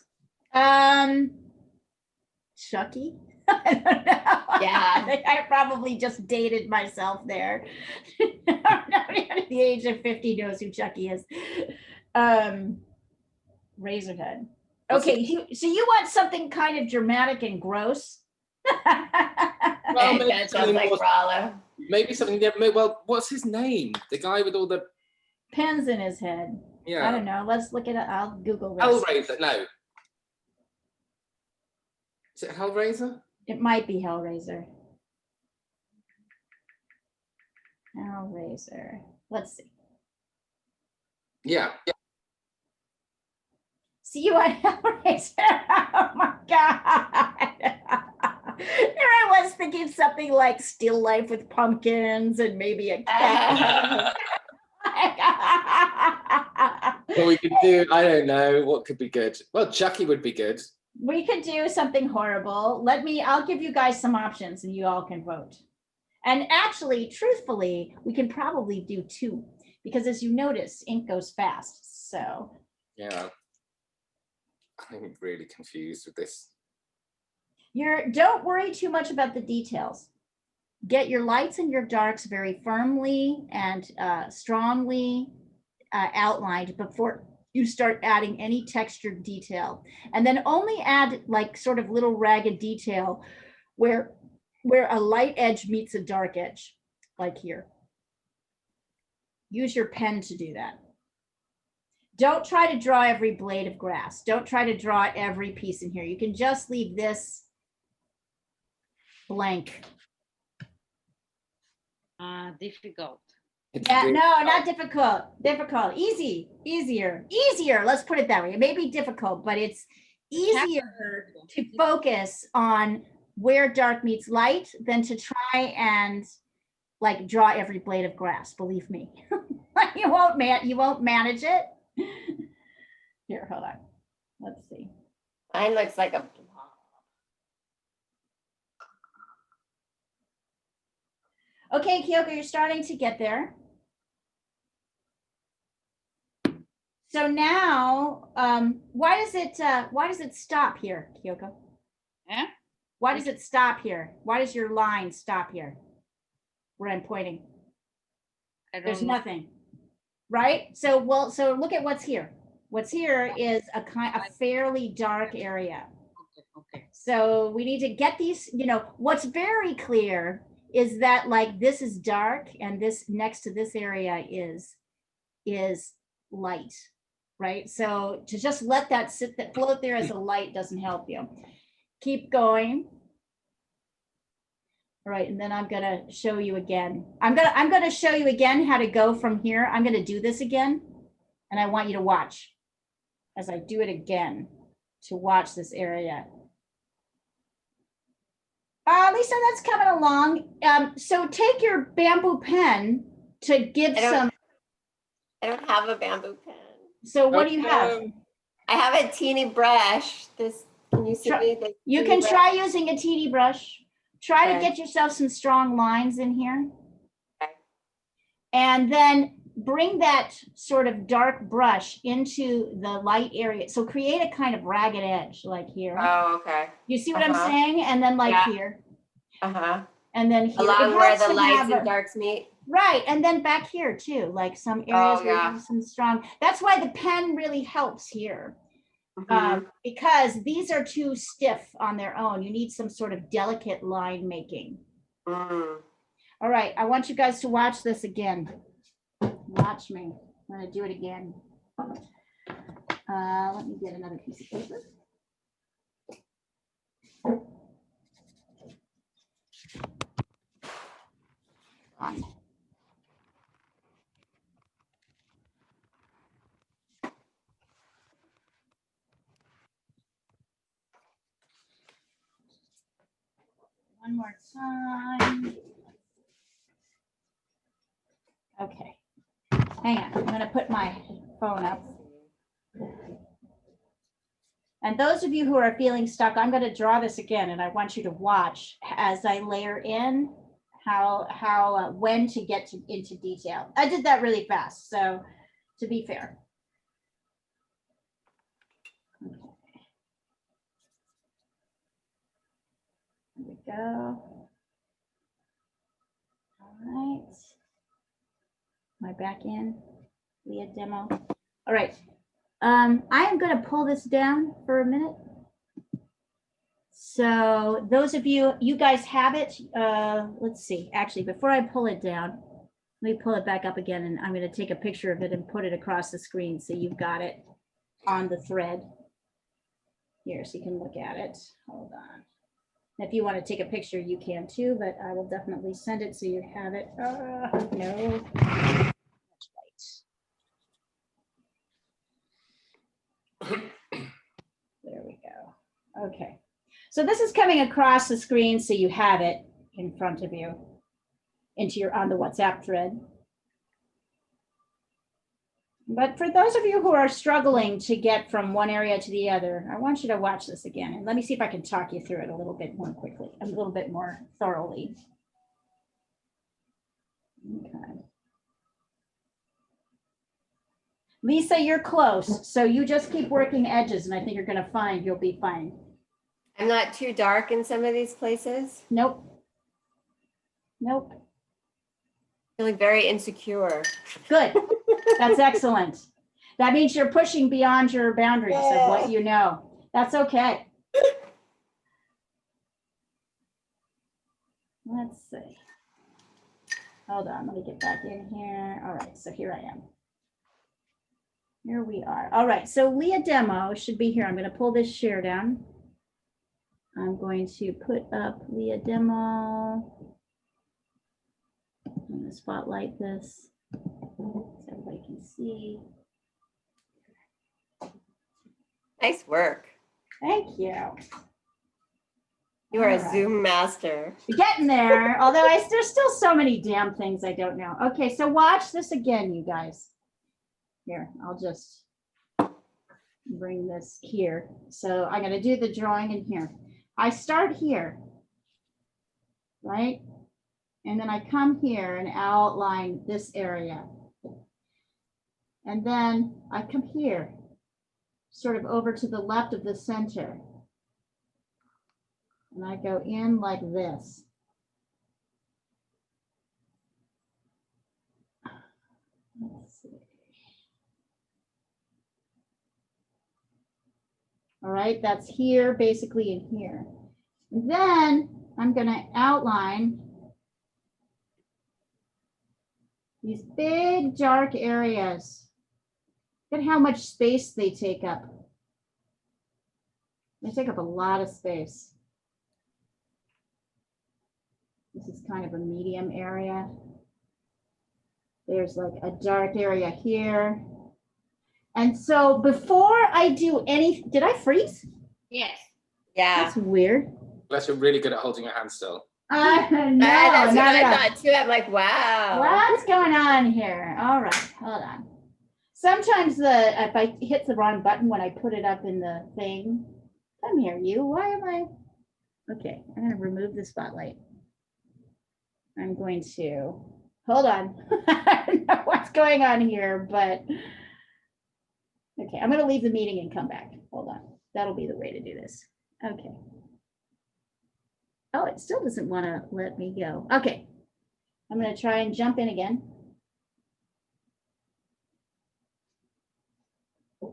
Chucky? I don't know. Yeah. I probably just dated myself there. Nobody under the age of 50 knows who Chucky is. Razorhead. Okay, so you want something kind of dramatic and gross? Well, maybe That sounds like more- Rollo. Maybe something different. Well, what's his name? The guy with all the, Pins in his head. I yeah. don't know. Let's look it up. I'll Google this. Hellraiser, no. Is it Hellraiser? It might be Hellraiser. Hellraiser. Let's see. Yeah. See you on Hellraiser. Oh my God. Here I was thinking something like Still Life with Pumpkins and maybe a cat. Well, we could do, I don't know, what could be good? Well, Chucky would be good. We could do something horrible. I'll give you guys some options and you all can vote. And actually, truthfully, we can probably do 2 because as you notice, ink goes fast. So Yeah. I'm really confused with this. don't worry too much about the details. Get your lights and your darks very firmly and strongly outlined before you start adding any textured detail. And then only add like sort of little ragged detail where a light edge meets a dark edge, like here. Use your pen to do that. Don't try to draw every blade of grass. Don't try to draw every piece in here. You can just leave this blank. Difficult. Yeah, no, not difficult. Difficult. Easier. Let's put it that way. It may be difficult, but it's easier to focus on where dark meets light than to try and like draw every blade of grass. Believe me, you won't manage it. Here, hold on. Let's see. Mine looks like a blob. Okay, Kyoko, you're starting to get there. So now, why does it stop here, Kyoko? Yeah? Why does it stop here? Why does your line stop here? Where I'm pointing. There's nothing, right? So look at what's here. What's here is a fairly dark area. Okay. So we need to get these, what's very clear is that like this is dark and this next to this area is light, right? So to just let that float there as a light doesn't help you. Keep going. All right, and then I'm gonna show you again. I'm gonna show you again how to go from here. I'm gonna do this again, and I want you to watch as I do it again to watch this area. Lisa, that's coming along. So take your bamboo pen to give some. I don't have a bamboo pen. So what do you have? I have a teeny brush. Can you see me? You can try using a teeny brush. Try to get yourself some strong lines in here. Okay. And then bring that sort of dark brush into the light area. So create a kind of ragged edge like here. Oh, okay. You see what I'm saying? And then like here. Uh-huh. And then here. Along where the lights and darks meet. Right. And then back here too, like some areas where you have some strong. That's why the pen really helps here. Because these are too stiff on their own. You need some sort of delicate line making. All right, I want you guys to watch this again. Watch me. I'm gonna do it again. Let me get another piece of paper. On. one more time. Okay, hang on, I'm gonna put my phone up. And those of you who are feeling stuck, I'm gonna draw this again, and I want you to watch as I layer in how when to get into detail. I did that really fast, so to be fair. Okay. Here we go. All right. Am I back in? Leah demo. All right. I am going to pull this down for a minute. So those of you, you guys have it. Let's see. Actually, before I pull it down, let me pull it back up again, and I'm going to take a picture of it and put it across the screen so you've got it on the thread here, so you can look at it. Hold on. If you want to take a picture, you can too, but I will definitely send it so you have it. No. There we go. Okay. So this is coming across the screen so you have it in front of you on the WhatsApp thread. But for those of you who are struggling to get from one area to the other, I want you to watch this again. And let me see if I can talk you through it a little bit more quickly, a little bit more thoroughly. Okay. Lisa, you're close. So you just keep working edges, and I think you're going to find you'll be fine. I'm not too dark in some of these places. Nope. Nope. Feeling very insecure. Good. That's excellent. That means you're pushing beyond your boundaries of what you know. That's okay. Let's see. Hold on, let me get back in here. All right, so here I am. Here we are. All right, so Leah demo should be here. I'm going to pull this share down. I'm going to put up Leah demo. I'm going to spotlight this so everybody can see. Nice work. Thank you. You are All a right. Zoom master. Getting there, although there's still so many damn things I don't know. Okay, so watch this again, you guys. Here, I'll just bring this here. So I'm going to do the drawing in here. I start here, right? And then I come here and outline this area. And then I come here, sort of over to the left of the center. And I go in like this. Let's see. All right, that's here, basically in here. And then I'm going to outline these big dark areas. Look at how much space they take up. They take up a lot of space. This is kind of a medium area. There's like a dark area here. And so before I do anything, did I freeze? Yes. Yeah. That's weird. Unless you're really good at holding your hand still. No, That's what I no. thought too. I'm like, wow. What's going on here? All right, hold on. Sometimes if I hit the wrong button when I put it up in the thing, come here, you. Why am I? Okay, I'm going to remove the spotlight. I'm going to hold on. I don't know what's going on here, but okay, I'm going to leave the meeting and come back. Hold on. That'll be the way to do this. Okay. Oh, it still doesn't want to let me go. Okay. I'm going to try and jump in again. There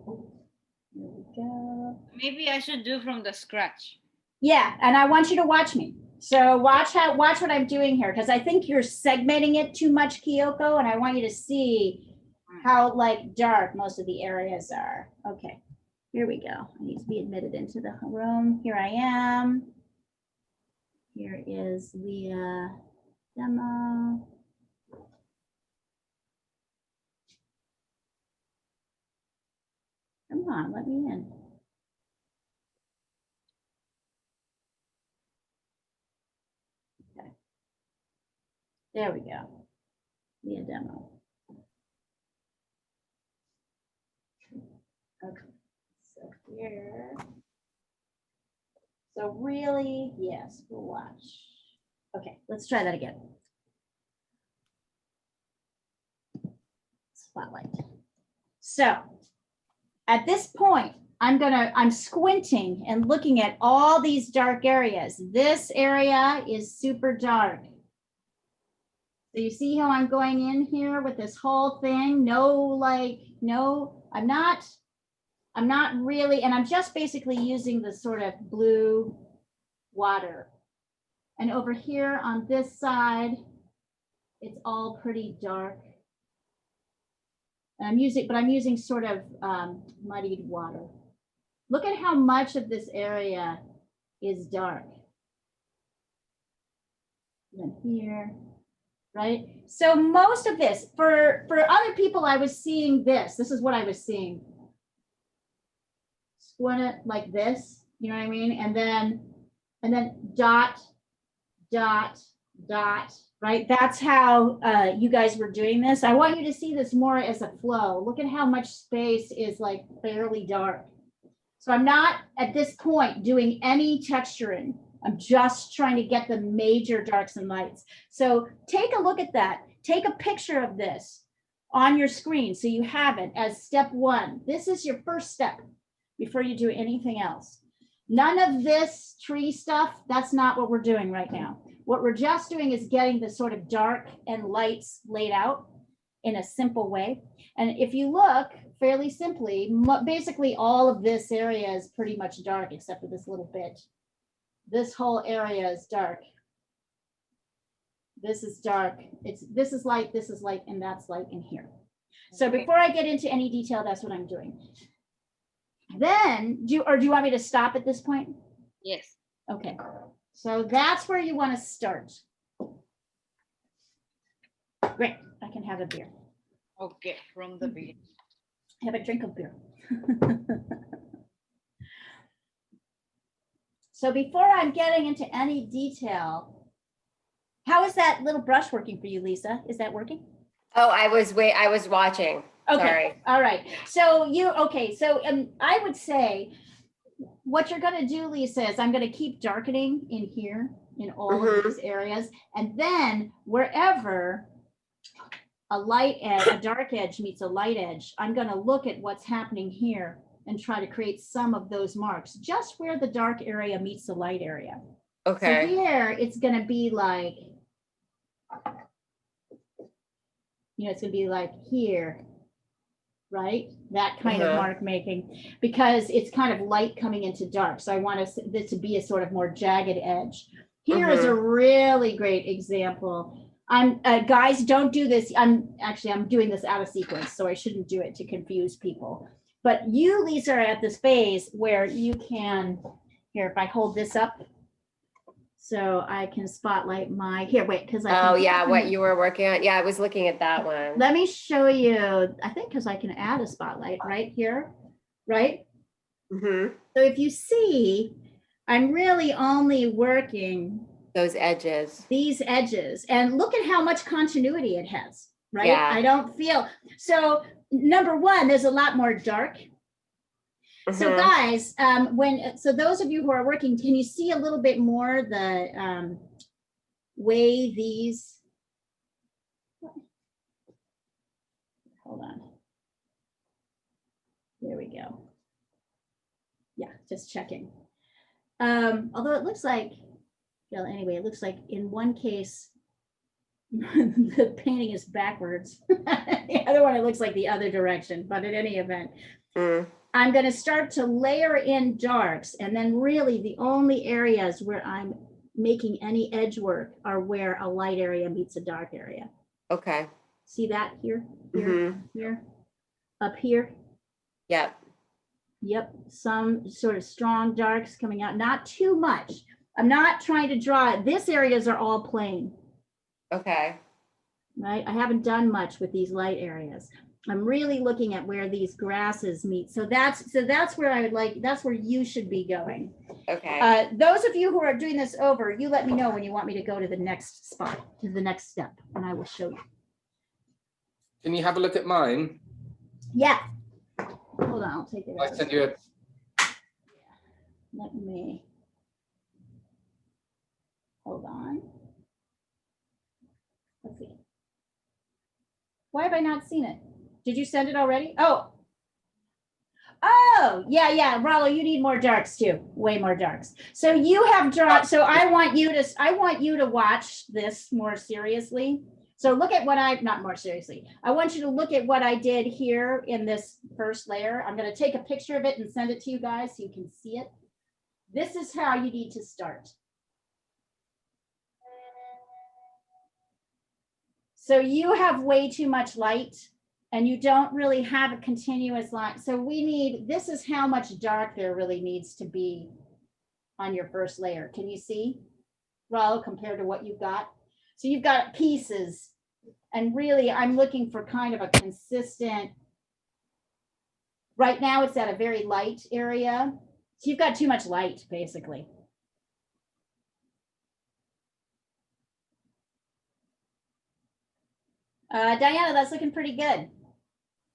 we go. Maybe I should do from the scratch. Yeah, and I want you to watch me. So watch what I'm doing here, because I think you're segmenting it too much, Kyoko, and I want you to see how like dark most of the areas are. Okay, here we go. I need to be admitted into the room. Here I am. Here is Leah demo. Come on, let me in. There we go. Be a demo. Okay, so here. So really, yes, we'll watch. Okay, let's try that again. Spotlight. So at this point, I'm squinting and looking at all these dark areas. This area is super dark. So you see how I'm going in here with this whole thing? I'm not really, and I'm just basically using the sort of blue water. And over here on this side, it's all pretty dark. And I'm using sort of muddied water. Look at how much of this area is dark. And here, right? So most of this, for other people, I was seeing this. This is what I was seeing. Squint it like this, you know what I mean? And then dot, dot, dot, right? That's how you guys were doing this. I want you to see this more as a flow. Look at how much space is like fairly dark. So I'm not at this point doing any texturing. I'm just trying to get the major darks and lights. So take a look at that. Take a picture of this on your screen so you have it as step one. This is your first step before you do anything else. None of this tree stuff, that's not what we're doing right now. What we're just doing is getting the sort of dark and lights laid out in a simple way. And if you look fairly simply, basically all of this area is pretty much dark except for this little bit. This whole area is dark. This is dark. This is light, and that's light in here. So before I get into any detail, that's what I'm doing. Then, do you want me to stop at this point? Yes. Okay, so that's where you want to start. Great, I can have a beer. Okay, from the beginning. Have a drink of beer. So before I'm getting into any detail, how is that little brush working for you, Lisa? Is that working? Oh, I was watching. Okay, Sorry. all right. So I would say what you're gonna do, Lisa, is I'm gonna keep darkening in here in all of these areas. And then wherever a dark edge meets a light edge, I'm gonna look at what's happening here and try to create some of those marks just where the dark area meets the light area. Okay. So here it's gonna be like, it's gonna be like here, right? That kind of mark making, because it's kind of light coming into dark. So I want this to be a sort of more jagged edge. Here is a really great example. Guys, don't do this. I'm doing this out of sequence, so I shouldn't do it to confuse people. But you, Lisa, are at this phase where you can, here, if I hold this up, so I can spotlight because what you were working on. Yeah, I was looking at that one. Let me show you, I think because I can add a spotlight right here, right? So if you see, I'm really only working those edges. These edges. And look at how much continuity it has, right? Yeah. I don't feel, so number one, there's a lot more dark. So guys, so those of you who are working, can you see a little bit more the way these, hold on. There we go. Yeah, just checking. Although it looks like, well, anyway, it looks like in one case, the painting is backwards. The other one, it looks like the other direction, but in any event, I'm going to start to layer in darks, and then really the only areas where I'm making any edge work are where a light area meets a dark area. Okay. See that here, here, up here? Yep. Yep, some sort of strong darks coming out, not too much. I'm not trying to draw, this areas are all plain. Okay. Right, I haven't done much with these light areas. I'm really looking at where these grasses meet. So that's where I would like, that's where you should be going. Okay. Those of you who are doing this over, you let me know when you want me to go to the next spot, to the next step, and I will show you. Can you have a look at mine? Yeah. Hold on, I'll take it I out. sent you a. Let me. Hold on. Let's see. Why have I not seen it? Did you send it already? Oh. Oh, yeah. Rollo, you need more darks too. Way more darks. So you have dark. So I want you to watch this more seriously. So look at what not more seriously. I want you to look at what I did here in this first layer. I'm going to take a picture of it and send it to you guys so you can see it. This is how you need to start. So you have way too much light and you don't really have a continuous line. So this is how much dark there really needs to be on your first layer. Can you see, Rollo, compared to what you've got? So you've got pieces, and really I'm looking for kind of a consistent, right now it's at a very light area. So you've got too much light, basically. Diana, that's looking pretty good.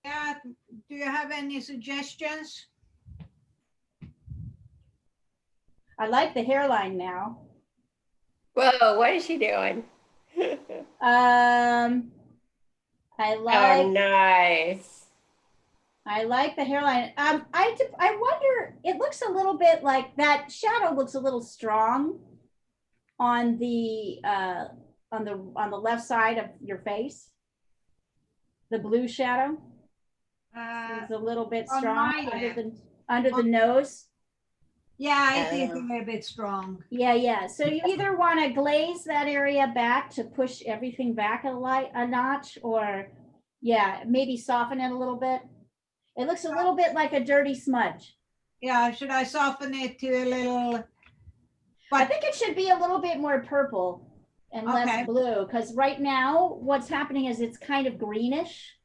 Yeah, do you have any suggestions? I like the hairline now. Whoa, what is she doing? I like. Oh, nice. I like the hairline. I wonder. It looks a little bit like that shadow looks a little strong on the left side of your face. The blue shadow is a little bit strong under the nose. Yeah, I think a little bit strong. Yeah. So you either want to glaze that area back to push everything back a notch, or maybe soften it a little bit. It looks a little bit like a dirty smudge. Yeah, should I soften it to a little? I think it should be a little bit more purple and less blue, because right now what's happening is it's kind of greenish.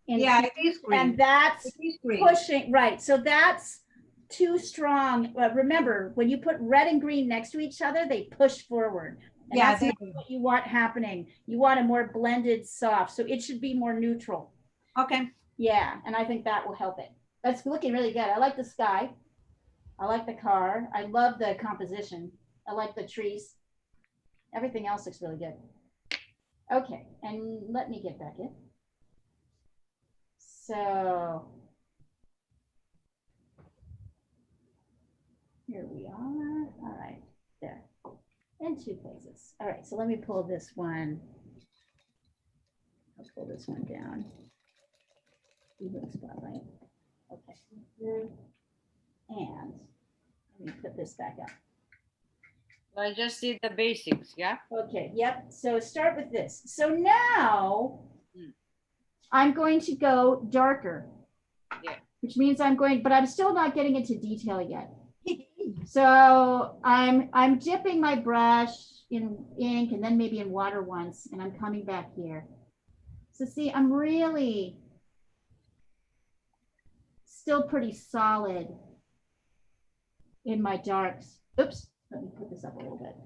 Yeah, it is green. And that's pushing, right. So that's too strong. Remember, when you put red and green next to each other, they push forward. And that's not what you want happening. You want a more blended soft. So it should be more neutral. Okay. Yeah, and I think that will help it. That's looking really good. I like the sky. I like the car. I love the composition. I like the trees. Everything else looks really good. Okay, and let me get back in. So here we are. All right, there. In two places. All right, so let me pull this one. I'll pull this one down. Spotlight. Okay. And let me put this back up. I just did the basics, yeah? Okay, yep. So start with this. So now I'm going to go darker. Yeah. Which means but I'm still not getting into detail yet. So I'm dipping my brush in ink and then maybe in water once, and I'm coming back here. So see, I'm really still pretty solid in my darks. Oops, let me put this up a little bit.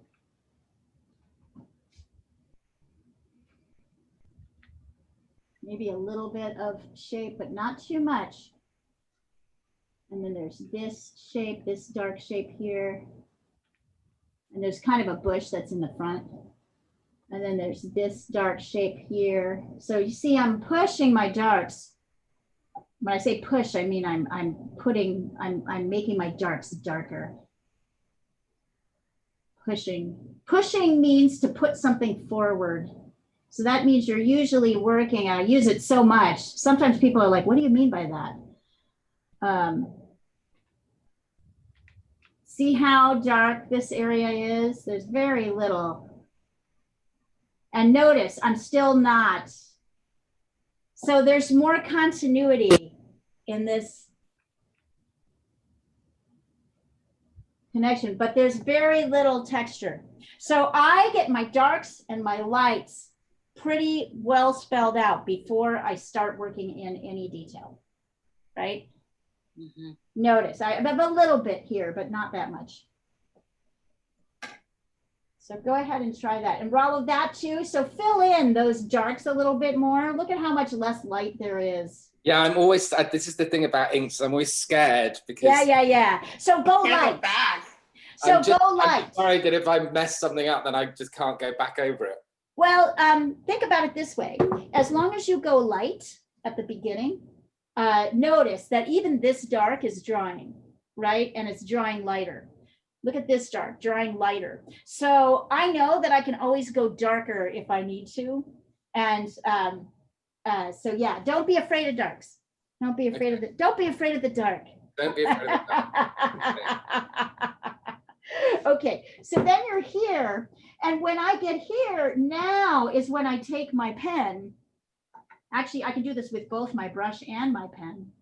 Maybe a little bit of shape, but not too much. And then there's this shape, this dark shape here. And there's kind of a bush that's in the front. And then there's this dark shape here. So you see, I'm pushing my darks. When I say push, I mean I'm making my darks darker. Pushing means to put something forward. So that means you're usually working, I use it so much. Sometimes people are like, what do you mean by that? See how dark this area is? There's very little. And notice, I'm still not. So there's more continuity in this connection, but there's very little texture. So I get my darks and my lights pretty well spelled out before I start working in any detail, right? Notice I have a little bit here, but not that much. So go ahead and try that, and Rollo, that too. So fill in those darks a little bit more. Look at how much less light there is. Yeah, I'm always, this is the thing about inks. I'm always scared because Yeah. So go Can't go light. back. So go I'm light. worried that if I mess something up, then I just can't go back over it. Well, think about it this way. As long as you go light at the beginning, notice that even this dark is drawing, right? And it's drawing lighter. Look at this dark, drawing lighter. So I know that I can always go darker if I need to. And so yeah, don't be afraid of darks. Don't be afraid of the dark. Don't be afraid of the dark. Okay, so then you're here. And when I get here, now is when I take my pen. Actually, I can do this with both my brush and my pen.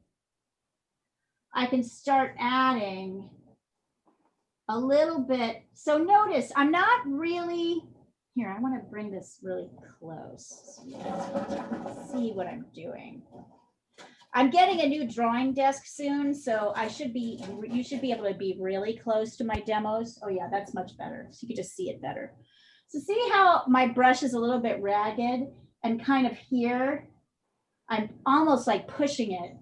I can start adding a little bit. So notice I'm not really, here, I want to bring this really close so you guys can see what I'm doing. I'm getting a new drawing desk soon, so you should be able to be really close to my demos. Oh yeah, that's much better. So you can just see it better. So see how my brush is a little bit ragged and kind of here, I'm almost like pushing it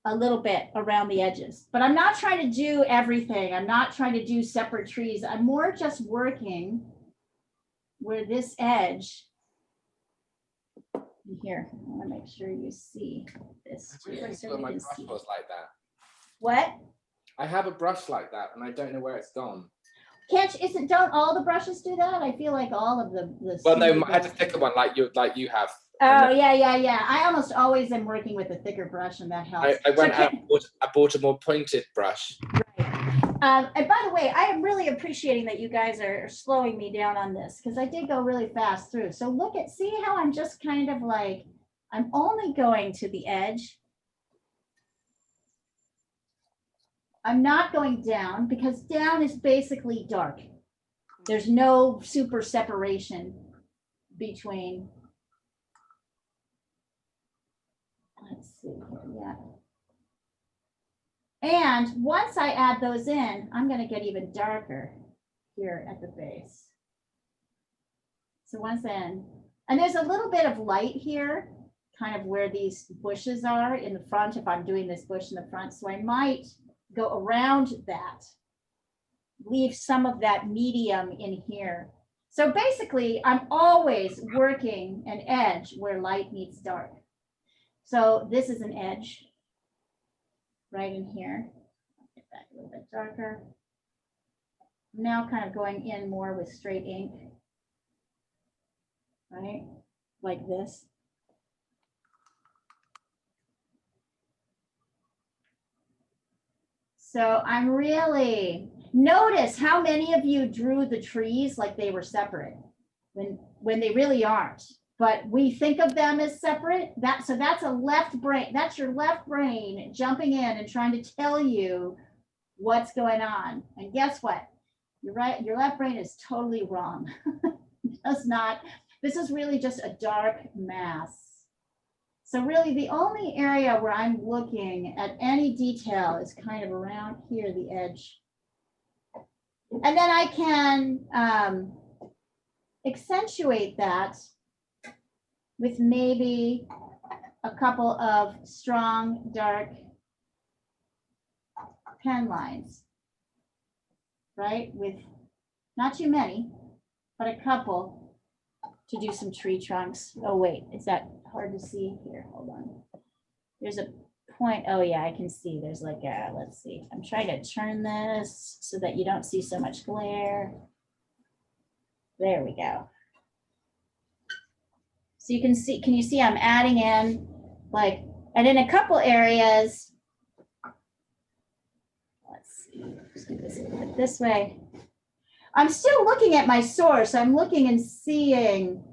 a little bit around the edges, but I'm not trying to do everything. I'm not trying to do separate trees. I'm more just working where this edge here. I want to make sure you see this. My brush was like that. What? I have a brush like that, and I don't know where it's gone. Don't all the brushes do that? I feel like all of the Well, no, I had a thicker one like you have. Oh yeah. I almost always am working with a thicker brush, and that helps. I bought a more pointed brush. Right. And by the way, I am really appreciating that you guys are slowing me down on this, because I did go really fast through. So see how I'm just kind of like, I'm only going to the edge. I'm not going down, because down is basically dark. There's no super separation between. Let's see here, yeah. And once I add those in, I'm going to get even darker here at the base. So once in, and there's a little bit of light here, kind of where these bushes are in the front, if I'm doing this bush in the front. So I might go around that, leave some of that medium in here. So basically, I'm always working an edge where light meets dark. So this is an edge right in here. I'll get that a little bit darker. I'm now kind of going in more with straight ink, right? Like this. So I'm really, notice how many of you drew the trees like they were separate when they really aren't. But we think of them as separate. So that's a left brain. That's your left brain jumping in and trying to tell you what's going on. And guess what? You're right. Your left brain is totally wrong. It does not. This is really just a dark mass. So really the only area where I'm looking at any detail is kind of around here, the edge. And then I can accentuate that with maybe a couple of strong, dark pen lines, right? With not too many, but a couple to do some tree trunks. Oh, wait, is that hard to see here? Hold on. There's a point. Oh, yeah, I can see. There's like a, let's see. I'm trying to turn this so that you don't see so much glare. There we go. So you can you see I'm adding in like, and in a couple areas, let's see, let's do this a little bit this way. I'm still looking at my source. I'm looking and seeing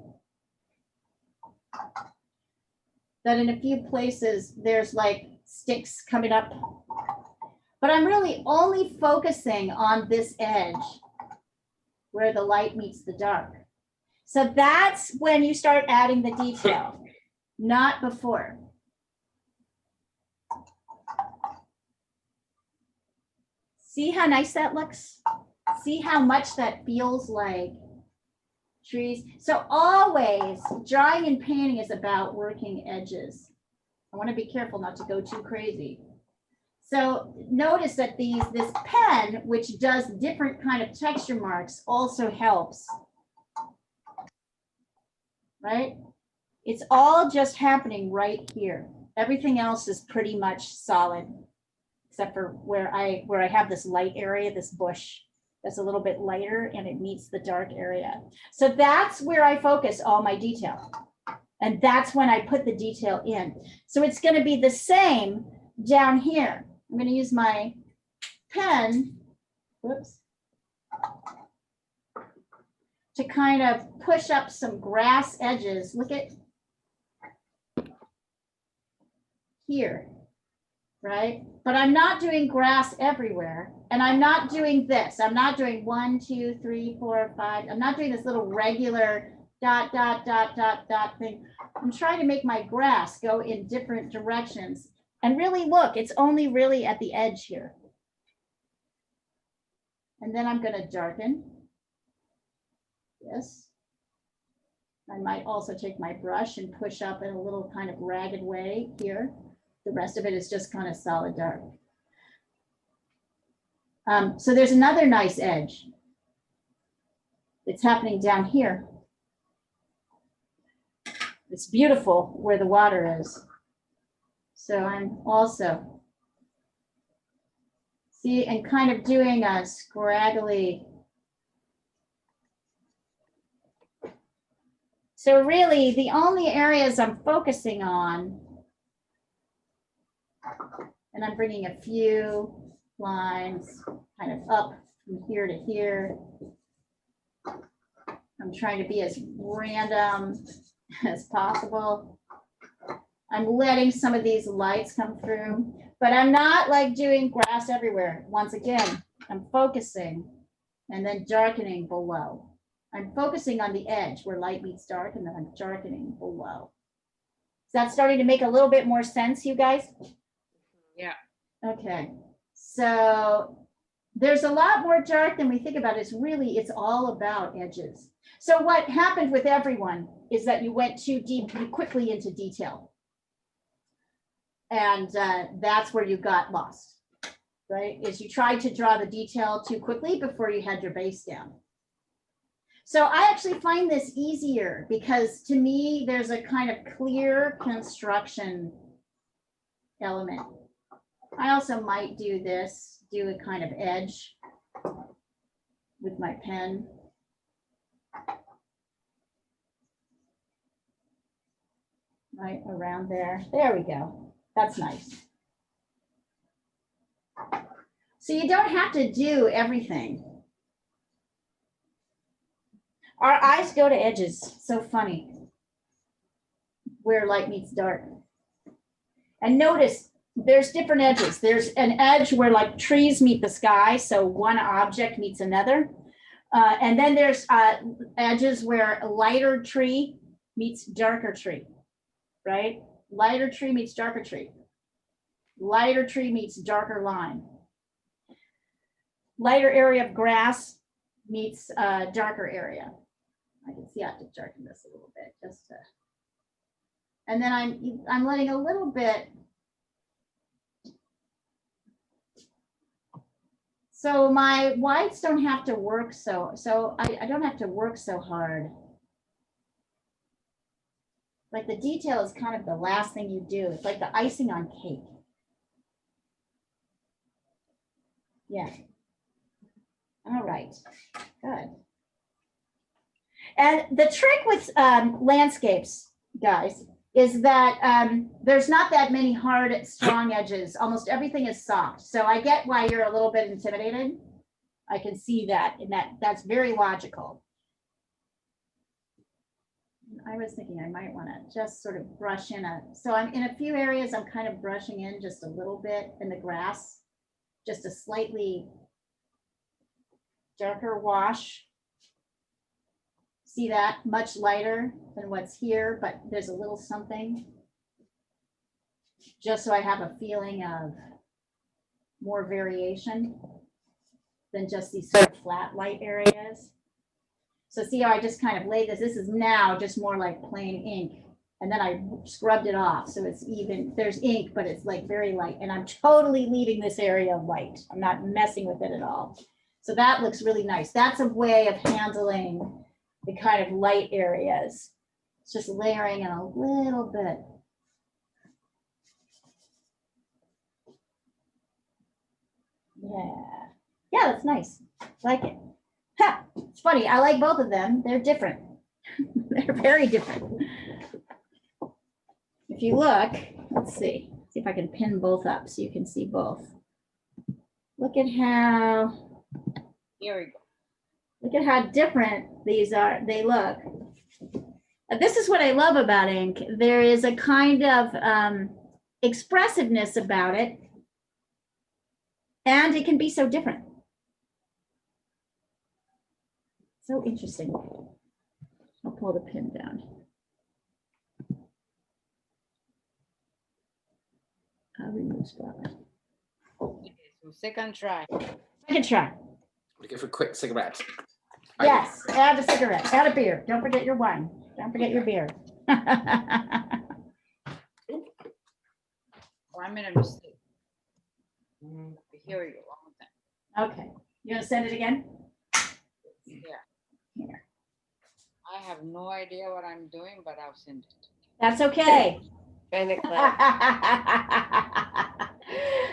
that in a few places there's like sticks coming up, but I'm really only focusing on this edge where the light meets the dark. So that's when you start adding the detail, not before. See how nice that looks? See how much that feels like trees? So always drawing and painting is about working edges. I want to be careful not to go too crazy. So notice that this pen, which does different kind of texture marks, also helps. Right? It's all just happening right here. Everything else is pretty much solid, except for where I have this light area, this bush that's a little bit lighter and it meets the dark area. So that's where I focus all my detail. And that's when I put the detail in. So it's going to be the same down here. I'm going to use my pen, whoops, to kind of push up some grass edges. Look at here, right? But I'm not doing grass everywhere. And I'm not doing this. I'm not doing 1, 2, 3, 4, 5. I'm not doing this little regular dot, dot, dot, dot, dot thing. I'm trying to make my grass go in different directions. And really look, it's only really at the edge here. And then I'm going to darken. Yes. I might also take my brush and push up in a little kind of ragged way here. The rest of it is just kind of solid dark. So there's another nice edge. It's happening down here. It's beautiful where the water is. So I'm also, see, and kind of doing a scraggly. So really the only areas I'm focusing on, and I'm bringing a few lines kind of up from here to here. I'm trying to be as random as possible. I'm letting some of these lights come through, but I'm not like doing grass everywhere. Once again, I'm focusing and then darkening below. I'm focusing on the edge where light meets dark, and then I'm darkening below. Is that starting to make a little bit more sense, you guys? Yeah. Okay, so there's a lot more dark than we think about. It's all about edges. So what happened with everyone is that you went too quickly into detail. And that's where you got lost, right? Is you tried to draw the detail too quickly before you had your base down. So I actually find this easier because to me, there's a kind of clear construction element. I also might do this, do a kind of edge with my pen. Right around there. There we go. That's nice. So you don't have to do everything. Our eyes go to edges. So funny. Where light meets dark. And notice there's different edges. There's an edge where like trees meet the sky. So one object meets another. And then there's edges where a lighter tree meets darker tree, right? Lighter tree meets darker tree. Lighter tree meets darker line. Lighter area of grass meets darker area. I can see I have to darken this a little bit just to, and then I'm letting a little bit. So my whites don't have to work so I don't have to work so hard. Like the detail is kind of the last thing you do. It's like the icing on cake. Yeah. All right, good. And the trick with landscapes, guys, is that there's not that many hard, strong edges. Almost everything is soft. So I get why you're a little bit intimidated. I can see that, and that's very logical. I was thinking I might want to just sort of brush in so I'm in a few areas, I'm kind of brushing in just a little bit in the grass, just a slightly darker wash. See that? Much lighter than what's here, but there's a little something. Just so I have a feeling of more variation than just these sort of flat light areas. So see how I just kind of laid this? This is now just more like plain ink. And then I scrubbed it off. So it's even, there's ink, but it's like very light. And I'm totally leaving this area white. I'm not messing with it at all. So that looks really nice. That's a way of handling the kind of light areas. It's just layering in a little bit. Yeah. Yeah, that's nice. Like it. Ha! It's funny. I like both of them. They're different. They're very different. If you look, let's see if I can pin both up so you can see both. Look at how, Here we go. look at how different these are, they look. This is what I love about ink. There is a kind of expressiveness about it, and it can be so different. So interesting. I'll pull the pin down. I'll remove spotlight. Okay, so second try. Second try. We go for a quick cigarette. Yes, add a cigarette, add a beer. Don't forget your wine. Don't forget your beer. Oh, I made a mistake. Here we go. One more time. Okay, you gonna send it again? Yeah. Here. I have no idea what I'm doing, but I'll send it. That's okay. Trying to click.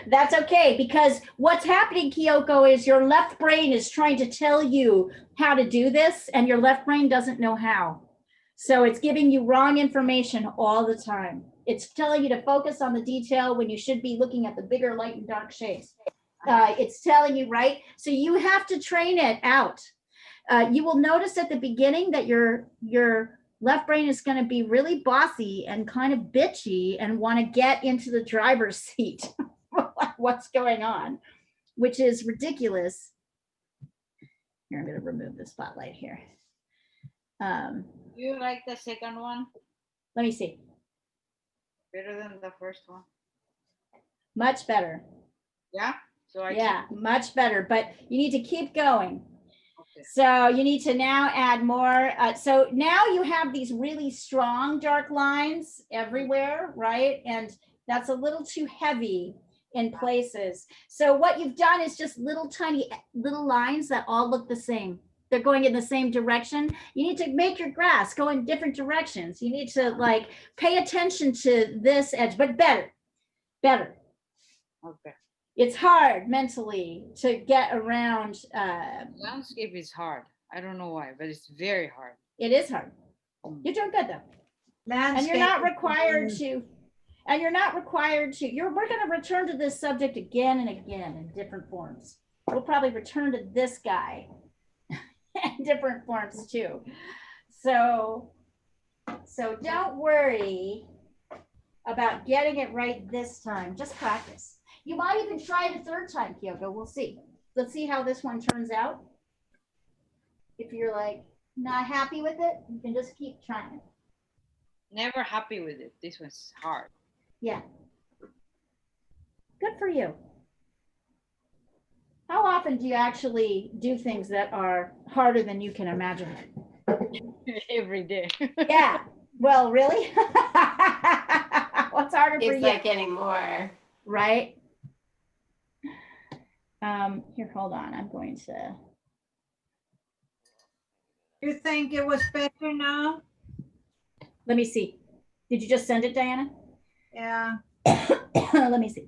That's okay, because what's happening, Kyoko, is your left brain is trying to tell you how to do this, and your left brain doesn't know how. So it's giving you wrong information all the time. It's telling you to focus on the detail when you should be looking at the bigger light and dark shapes. It's telling you, right? So you have to train it out. You will notice at the beginning that your left brain is going to be really bossy and kind of bitchy and want to get into the driver's seat. What's going on, which is ridiculous. Here, I'm going to remove the spotlight here. You like the second one Let me see. better than the first one? Much better. Yeah. So Yeah, much better. But you need to keep going. Okay. So you need to now add more. So now you have these really strong dark lines everywhere, right? And that's a little too heavy in places. So what you've done is just little tiny little lines that all look the same. They're going in the same direction. You need to make your grass go in different directions. You need to like pay attention to this edge, but better. Okay. It's hard mentally to get around. Landscape is hard. I don't know why, but it's very hard. It is hard. You're doing good though. And you're not required to, we're going to return to this subject again and again in different forms. We'll probably return to this guy in different forms too. So don't worry about getting it right this time. Just practice. You might even try it a third time, Kyoko. We'll see. Let's see how this one turns out. If you're like not happy with it, you can just keep trying it. Never happy with it. This one's hard. Yeah. Good for you. How often do you actually do things that are harder than you can imagine? Every day. Yeah. Well, really? What's harder for It's you? like anymore. Right? Here, hold on. I'm going to. You think it was better now? Let me see. Did you just send it, Diana? Yeah. Let me see.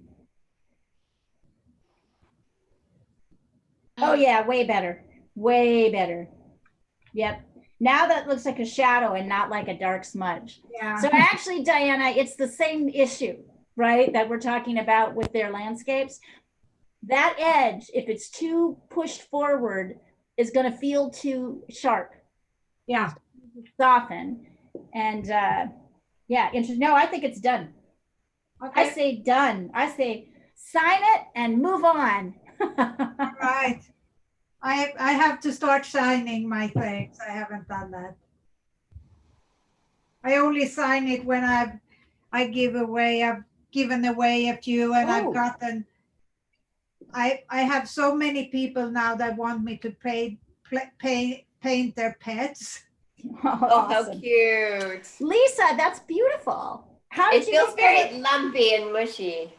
Oh yeah, way better. Way better. Yep. Now that looks like a shadow and not like a dark smudge. Yeah. So actually, Diana, it's the same issue, right? That we're talking about with their landscapes. That edge, if it's too pushed forward, is going to feel too sharp. Yeah. Soften. And yeah, interesting. No, I think it's done. Okay. I say done. I say sign it and move on. Right. I have to start signing my things. I haven't done that. I only sign it when I've given away a few, and I've Oh. gotten. I have so many people now that want me to paint their pets. Oh, how Awesome. cute. Lisa, that's beautiful. How did It you feels get very lumpy and mushy.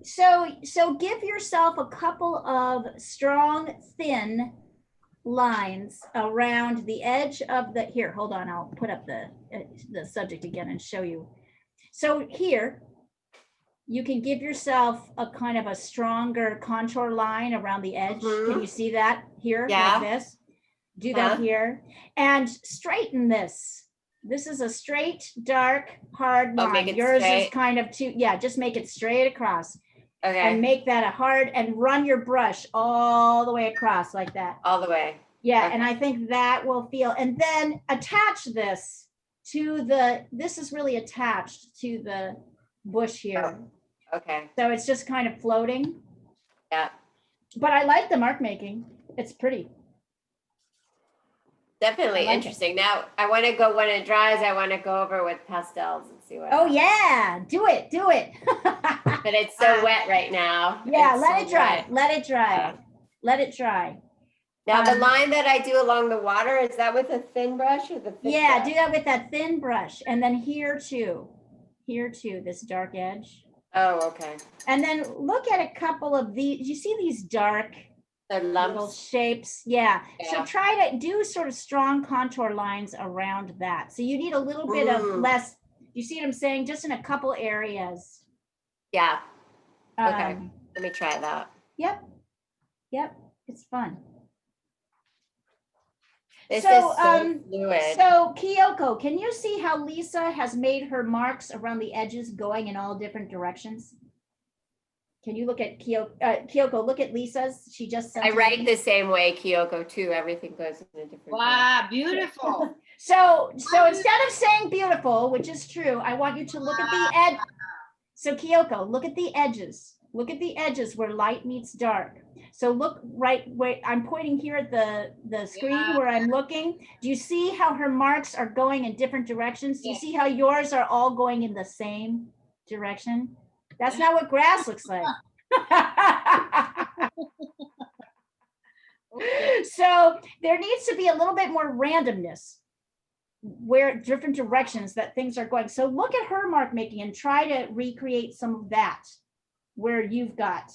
so give yourself a couple of strong, thin lines around the edge of the, here, hold on, I'll put up the subject again and show you. So here, you can give yourself a kind of a stronger contour line around the edge. Can you see that here, Yeah. like this? Do that here, and straighten this. This is a straight, dark, hard Oh, make line. it Yours is straight. kind of too, yeah, just make it straight across. Okay. And make that a hard, and run your brush all the way across like that. All the way. Yeah, Okay. and I think that will feel, and then attach this to this is really attached to the bush here. Okay. So it's just kind of floating. Yeah. But I like the mark making. It's pretty. Definitely I like it. interesting. Now I want to go when it dries. I want to go over with pastels and see what. Oh happens. yeah, do it. But it's so wet right now. Yeah, It's let so it dry. wet. Let it dry. Yeah. Let it dry. Now the Um, line that I do along the water, is that with a thin brush or the thick Yeah, brush? do that with that thin brush. And then here too, this dark edge. Oh, okay. And then look at a couple of these. You see these dark The little lumps. shapes? Yeah. So Yeah. try to do sort of strong contour lines around that. So you need a little bit of less, you see what I'm saying? Just in a couple areas. Yeah. Okay. Um, Let me try that. Yep. It's fun. This So, is so fluid. So Kyoko, can you see how Lisa has made her marks around the edges going in all different directions? Can you look at Kyoko, look at Lisa's. She just sent I it write in. the same way, Kyoko, too. Everything goes in a different way. Wow, beautiful. So instead of saying beautiful, which is true, I want you to look at the edge. So Kyoko, look at the edges. Look at the edges where light meets dark. So look right where I'm pointing here at the screen where I'm looking. Do you see how her marks are going in different directions? Do you see how yours are all going in the same direction? That's not what grass looks like. So there needs to be a little bit more randomness where different directions that things are going. So look at her mark making and try to recreate some of that where you've got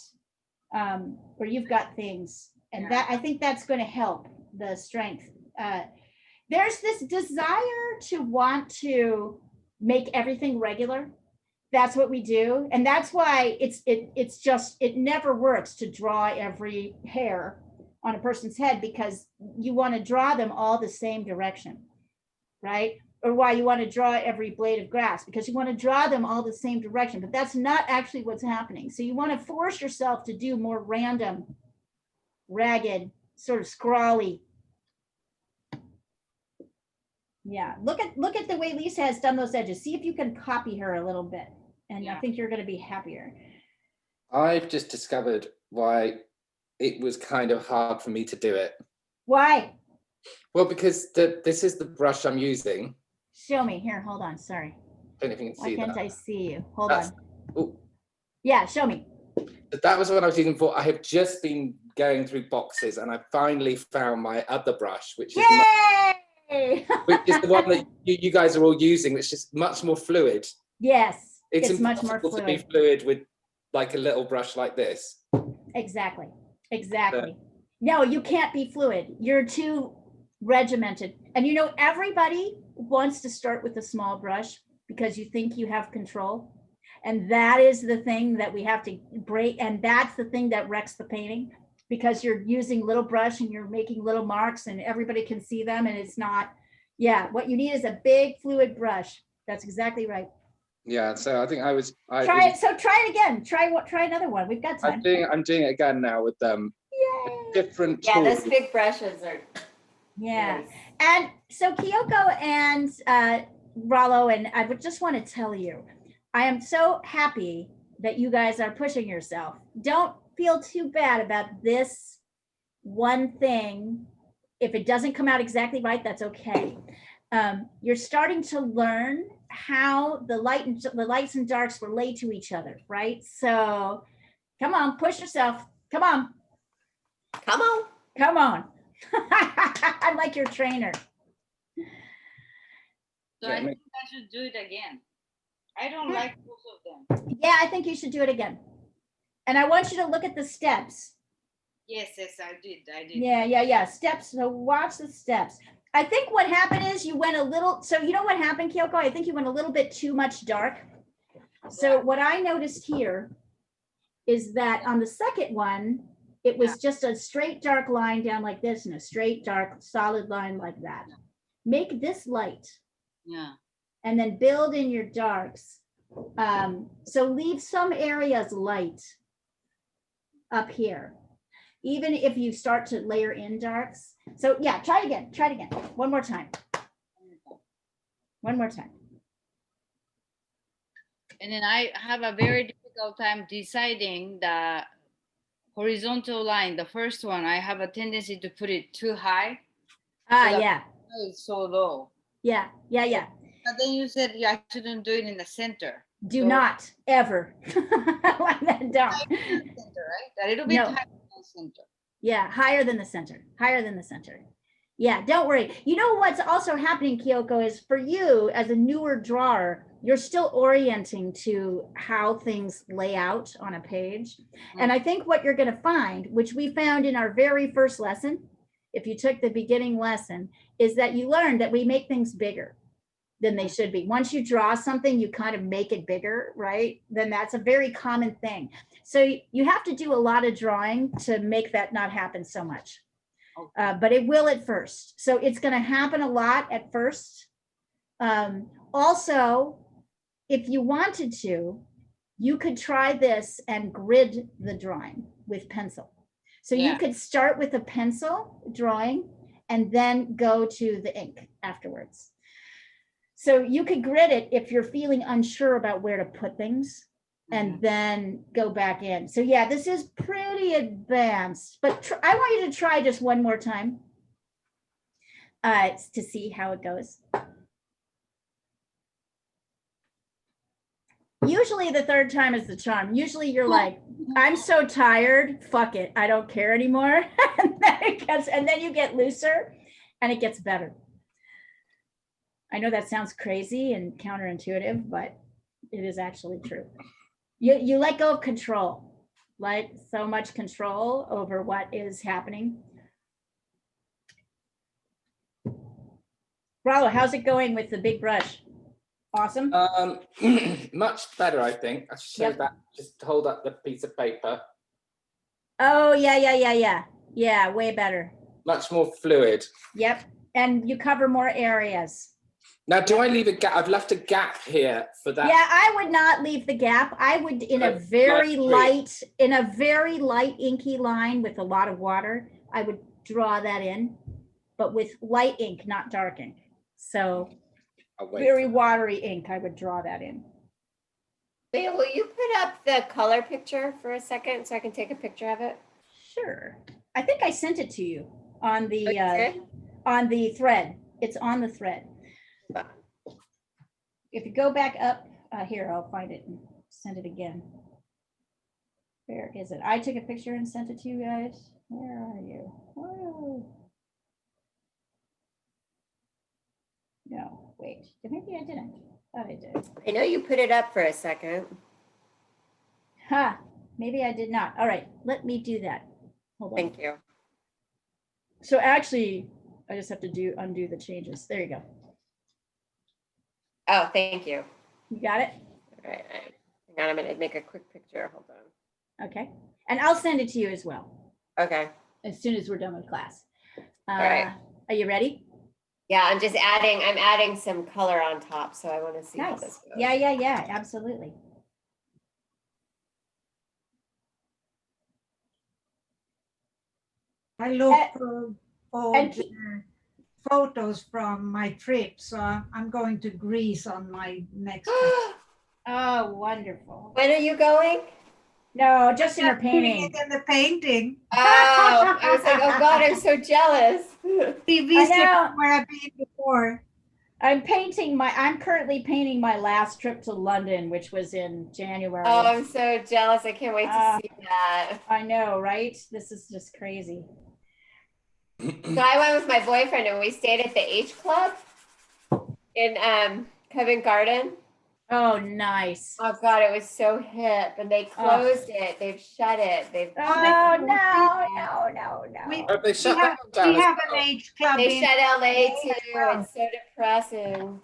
things, and that I think that's going to help the strength. There's this desire to want to make everything regular. That's what we do, and that's why it never works to draw every hair on a person's head, because you want to draw them all the same direction, right? Or why you want to draw every blade of grass, because you want to draw them all the same direction, but that's not actually what's happening. So you want to force yourself to do more random, ragged, sort of scrawly. Yeah, look at the way Lisa has done those edges. See if you can copy her a little bit, and I think you're going to be happier. I've just discovered why it was kind of hard for me to do it. Why? Well, because this is the brush I'm using. Show me here. Hold on. Sorry. Don't know if you can Why see can't that. I see you? Hold That's- on. Oh, Yeah, show me. that was what I was using for. I have just been going through boxes and I finally found my other brush, which is Yay! which is the one that you guys are all using, which is much more fluid. Yes, it's much more impossible to be fluid. fluid with like a little brush like this. Exactly. No, you can't be fluid. You're too regimented. And you know, everybody wants to start with a small brush because you think you have control. And that is the thing that we have to break. And that's the thing that wrecks the painting, because you're using little brush and you're making little marks and everybody can see them. And it's not, what you need is a big fluid brush. That's exactly right. Yeah, so I think Try it. So try it again. Try another one. We've got time. I'm doing it again now with Yay. different Yeah, tools. those big brushes are. Yeah. nice. And so Kyoko and Rollo, and I would just want to tell you, I am so happy that you guys are pushing yourself. Don't feel too bad about this one thing. If it doesn't come out exactly right, that's okay. you're starting to learn how the lights and darks relate to each other, right? So come on, push yourself. Come on. Come on. Come on. I'm like your trainer. So Yeah, I think I should do it again. I don't like both of them. Yeah, I think you should do it again. And I want you to look at the steps. Yes, I did. Yeah. Steps. So watch the steps. I think what happened is you went a little, so you know what happened, Kyoko? I think you went a little bit too much dark. So what I noticed here is that on the second one, it was just a straight dark line down like this and a straight dark solid line like that. Make this light. Yeah. And then build in your darks. So leave some areas light up here, even if you start to layer in darks. So yeah, try it again. One more time. And then I have a very difficult time deciding the horizontal line. The first one, I have a tendency to put it too high. Yeah. It's so low. Yeah. But then you said I shouldn't do it in the center. Do not ever like that down. Center, right? A little bit No. higher than the center. Yeah, higher than the center. Yeah, don't worry. You know what's also happening, Kyoko, is for you as a newer drawer, you're still orienting to how things lay out on a page. And I think what you're going to find, which we found in our very first lesson, if you took the beginning lesson, is that you learned that we make things bigger than they should be. Once you draw something, you kind of make it bigger, right? Then that's a very common thing. So you have to do a lot of drawing to make that not happen so much. But it will at first. So it's going to happen a lot at first. Also, if you wanted to, you could try this and grid the drawing with pencil. So you could start with a pencil drawing and then go to the ink afterwards. So you could grid it if you're feeling unsure about where to put things and then go back in. So yeah, this is pretty advanced, but I want you to try just one more time to see how it goes. Usually the third time is the charm. Usually you're like, I'm so tired, fuck it, I don't care anymore. and then you get looser and it gets better. I know that sounds crazy and counterintuitive, but it is actually true. You let go of control, like so much control over what is happening. Bravo, how's it going with the big brush? Awesome. Much better, I think. I show that. Just hold up the piece of paper. Oh yeah, way better. Much more fluid. Yep, and you cover more areas. Now, do I leave a gap? I've left a gap here for that. Yeah, I would not leave the gap. I would, in a very light inky line with a lot of water, I would draw that in, but with light ink, not dark ink. So very watery ink, I would draw that in. Leah, will you put up the color picture for a second so I can take a picture of it? Sure. I think I sent it to you on the thread. It's on the thread. If you go back up here, I'll find it and send it again. Where is it? I took a picture and sent it to you guys. Where are you? Whoa. No, wait. Maybe I didn't. Thought I did. I know you put it up for a second. Ha, maybe I did not. All right, let me do that. Hold on. Thank you. So actually, I just have to undo the changes. There you go. Oh, thank you. You got it? All right. Hang on, I'm gonna make a quick picture. Hold on. Okay. And I'll send it to you as well. Okay. As soon as we're done with class. All right. Are you ready? Yeah, I'm adding some color on top, so I want to see how this goes. Yeah, absolutely. I look for old photos from my trip, so I'm going to Greece on my next trip. Oh, wonderful. When are you going? No, just in her Putting painting. it in the painting. Oh, I was like, oh God, I'm so jealous. See, where I've been before. I'm currently painting my last trip to London, which was in January. Oh, I'm so jealous. I can't wait to see that. I know, right? This is just crazy. So I went with my boyfriend and we stayed at the H Club in Covent Garden. Oh, nice. Oh God, it was so hip, and they closed it. They've shut it. Oh no! They shut We that have, one down. we as have well. an age club. They in- shut LA too. well. It's so depressing.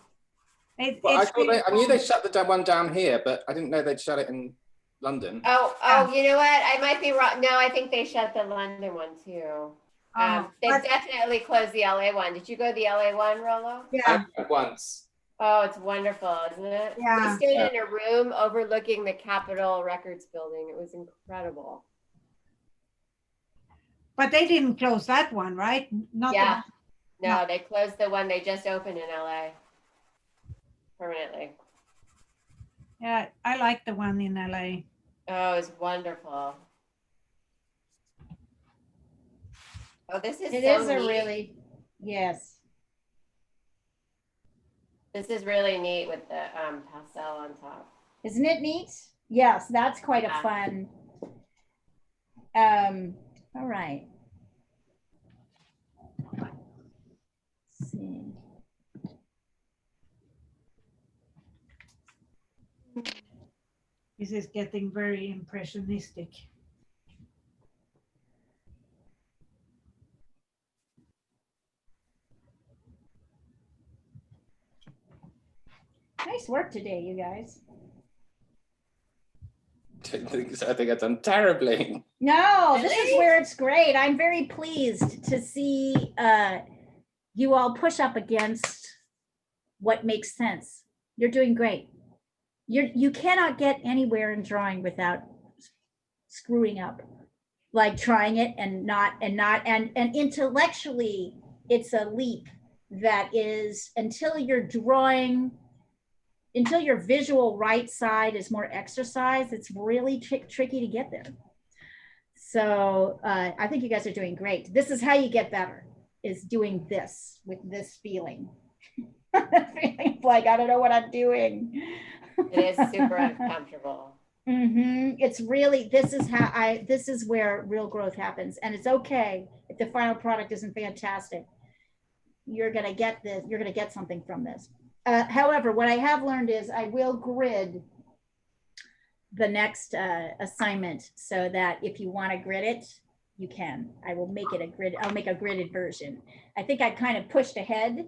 Well, it's really I knew fun. they shut the one down here, but I didn't know they'd shut it in London. Oh, you know what? I might be wrong. No, I think they shut the London one too. They but- definitely closed the LA one. Did you go to the LA one, Rolo? Yeah, I went once. Oh, it's wonderful, isn't it? Yeah. We stayed in a room overlooking the Capitol Records building. It was incredible. but they didn't close that one, right? Not the Yeah. one- No, they closed the one they just opened in LA permanently. Yeah, I like the one in LA. Oh, it was wonderful. Oh, this is It so is a neat. really, yes. This is really neat with the pastel on top. Isn't it neat? Yes, that's quite a Yeah. fun. All right. Let's see. This is getting very impressionistic. Nice work today, you guys. Don't think so. I think I've done terribly. No, this is where it's great. I'm very pleased to see you all push up against what makes sense. You're doing great. You cannot get anywhere in drawing without screwing up, like trying it and intellectually, it's a leap that is until you're drawing. Until your visual right side is more exercised, it's really tricky to get there. So I think you guys are doing great. This is how you get better, is doing this with this feeling. Feeling like I don't know what I'm doing. It is super uncomfortable. It's really, this is where real growth happens. And it's okay if the final product isn't fantastic. You're gonna get this, you're gonna get something from this. However, what I have learned is I will grid the next assignment so that if you want to grid it, you can. I will make it a grid. I'll make a gridded version. I think I kind of pushed ahead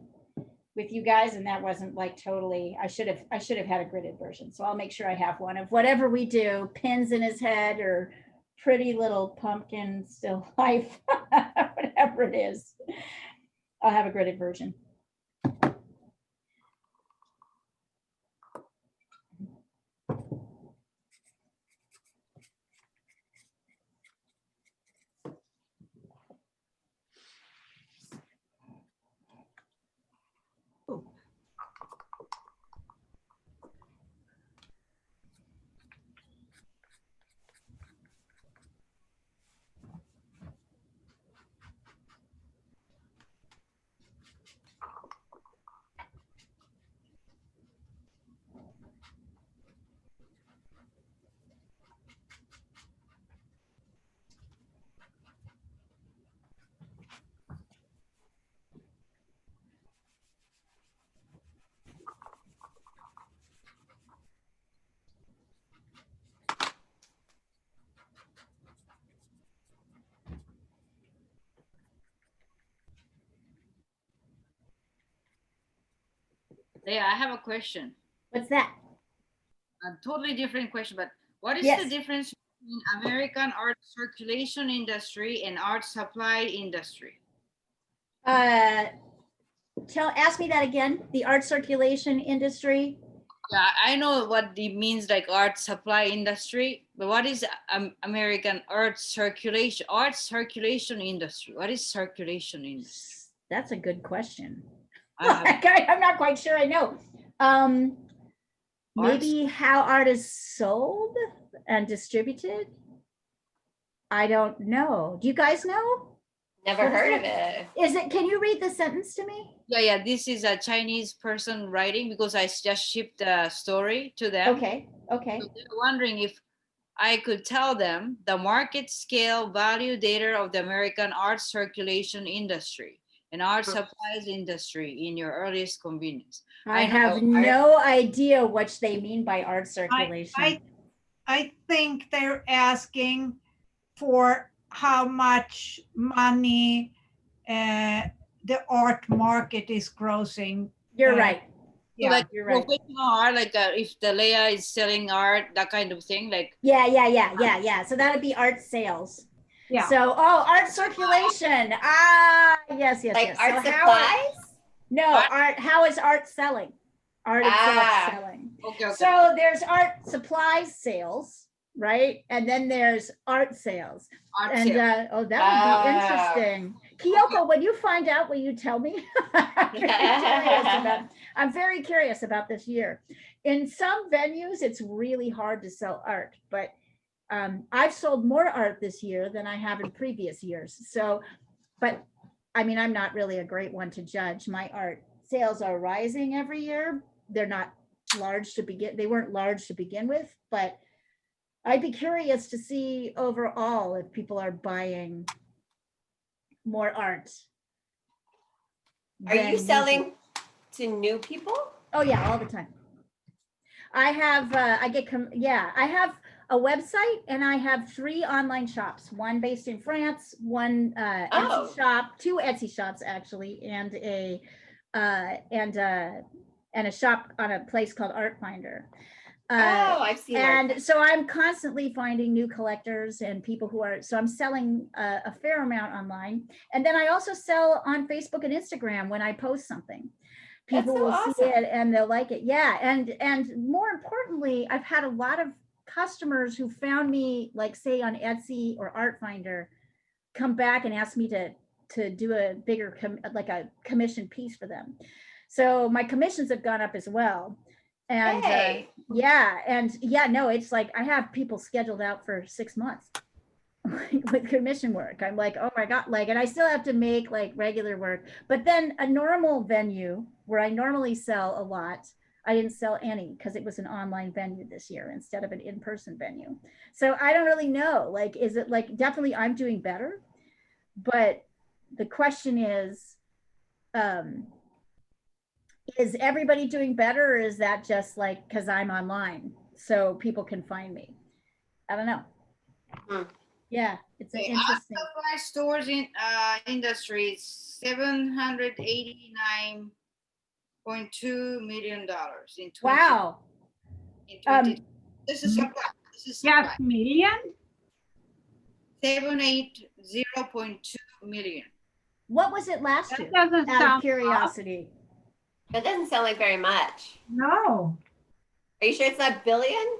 with you guys, and that wasn't like totally. I should have had a gridded version. So I'll make sure I have one of whatever we do. Pins in his head or pretty little pumpkin still life, whatever it is. I'll have a gridded version. Yeah, I have a question. What's that? A totally different question, but what is Yes. the difference between American art circulation industry and art supply industry? Ask me that again. The art circulation industry. Yeah, I know what it means, like art supply industry, but what is American art circulation industry? What is circulation industry? That's a good question. I I'm not quite sure I know. Maybe how art is sold and distributed. I don't know. Do you guys know? Never What is heard it? of it. Is it, can you read the sentence to me? Yeah, this is a Chinese person writing because I just shipped the story to them. Okay, okay. So they're wondering if I could tell them the market scale value data of the American art circulation industry and art supplies industry in your earliest convenience. I know have art- no idea what they mean by art circulation. I think they're asking for how much money the art market is grossing. You're uh, right. So Yeah, like you're right. professional art, like if the Leah is selling art, that kind of thing, like Yeah. So that would be art sales. yeah. So, art circulation. Yes. Like So art how supplies? no, art. How is art selling? Art itself selling. okay. So there's art supplies sales, right? And then there's art sales. Art And sale. that would be interesting. Kyoko, when you find out, will you tell me? I'm very curious about this year. In some venues, it's really hard to sell art, but I've sold more art this year than I have in previous years. So, but I mean, I'm not really a great one to judge. My art sales are rising every year. They're not large to begin. They weren't large to begin with, but I'd be curious to see overall if people are buying more art. Are you than selling to new people? Oh yeah, all the time. I have, I have a website and I have 3 online shops, one based in France, one Etsy shop, 2 Etsy shops actually, and a shop on a place called Art Finder. I've seen that. And so I'm constantly finding new collectors and people who are, so I'm selling a fair amount online. And then I also sell on Facebook and Instagram when I post something. People so will awesome. see it and they'll like it. Yeah. And more importantly, I've had a lot of customers who found me, like say on Etsy or Art Finder, come back and ask me to do a bigger, like a commission piece for them. So my commissions have gone up as well. And Hey. it's like I have people scheduled out for 6 months with commission work. I'm like, oh my God, and I still have to make like regular work. But then a normal venue where I normally sell a lot, I didn't sell any because it was an online venue this year instead of an in-person venue. So I don't really know, is it definitely I'm doing better? But the question is everybody doing better, or is that just because I'm online so people can find me? I don't know. Yeah, it's an interesting. Art supply stores in industry is $789.2 million in 20. Wow. In 20. This is supply. This is supply. Yes, million? 780.2 million. What was it last year? That doesn't Out sound of curiosity. That doesn't sound like very much. No. Are you sure it's not billion?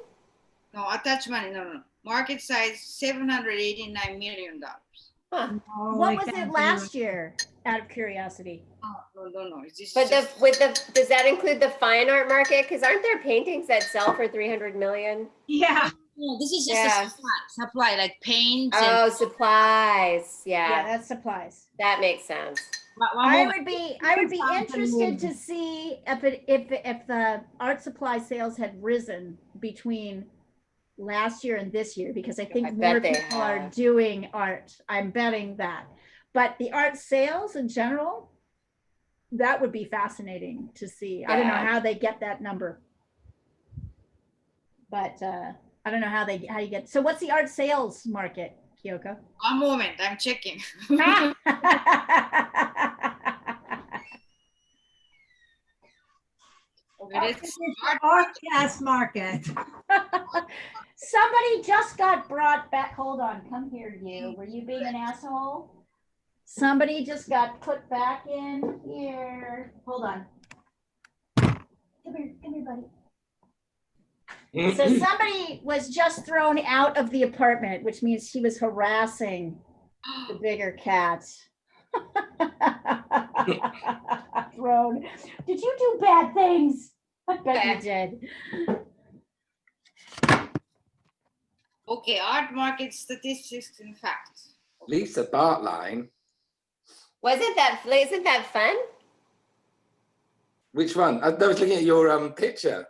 No, attached money. No. Market size $789 million. Huh. No, What I was can't it last year? Out of curiosity. No. This But just, does that include the fine art market? Because aren't there paintings that sell for 300 million? Yeah. No, this is just Yeah. a supply like paints. Oh, supplies. Yeah, Yeah, that's supplies. that makes sense. I would be interested to see if the art supply sales had risen between last year and this year, because I think I more bet they people are have. doing art. I'm betting that. But the art sales in general, that would be fascinating to see. I don't know Yeah. how they get that number, but I don't know how you get. So what's the art sales market, Kyoko? one moment, I'm checking. It's podcast market. Somebody just got brought back. Hold on, come here, you. Were you being an asshole? Somebody just got put back in here. Hold on. Come here, buddy. So somebody was just thrown out of the apartment, which means she was harassing the bigger cat. Thrown. Did you do bad things? I bet you did. Okay, art market statistics and facts. Lisa Bartline Isn't that fun? Which one? I was looking at your picture.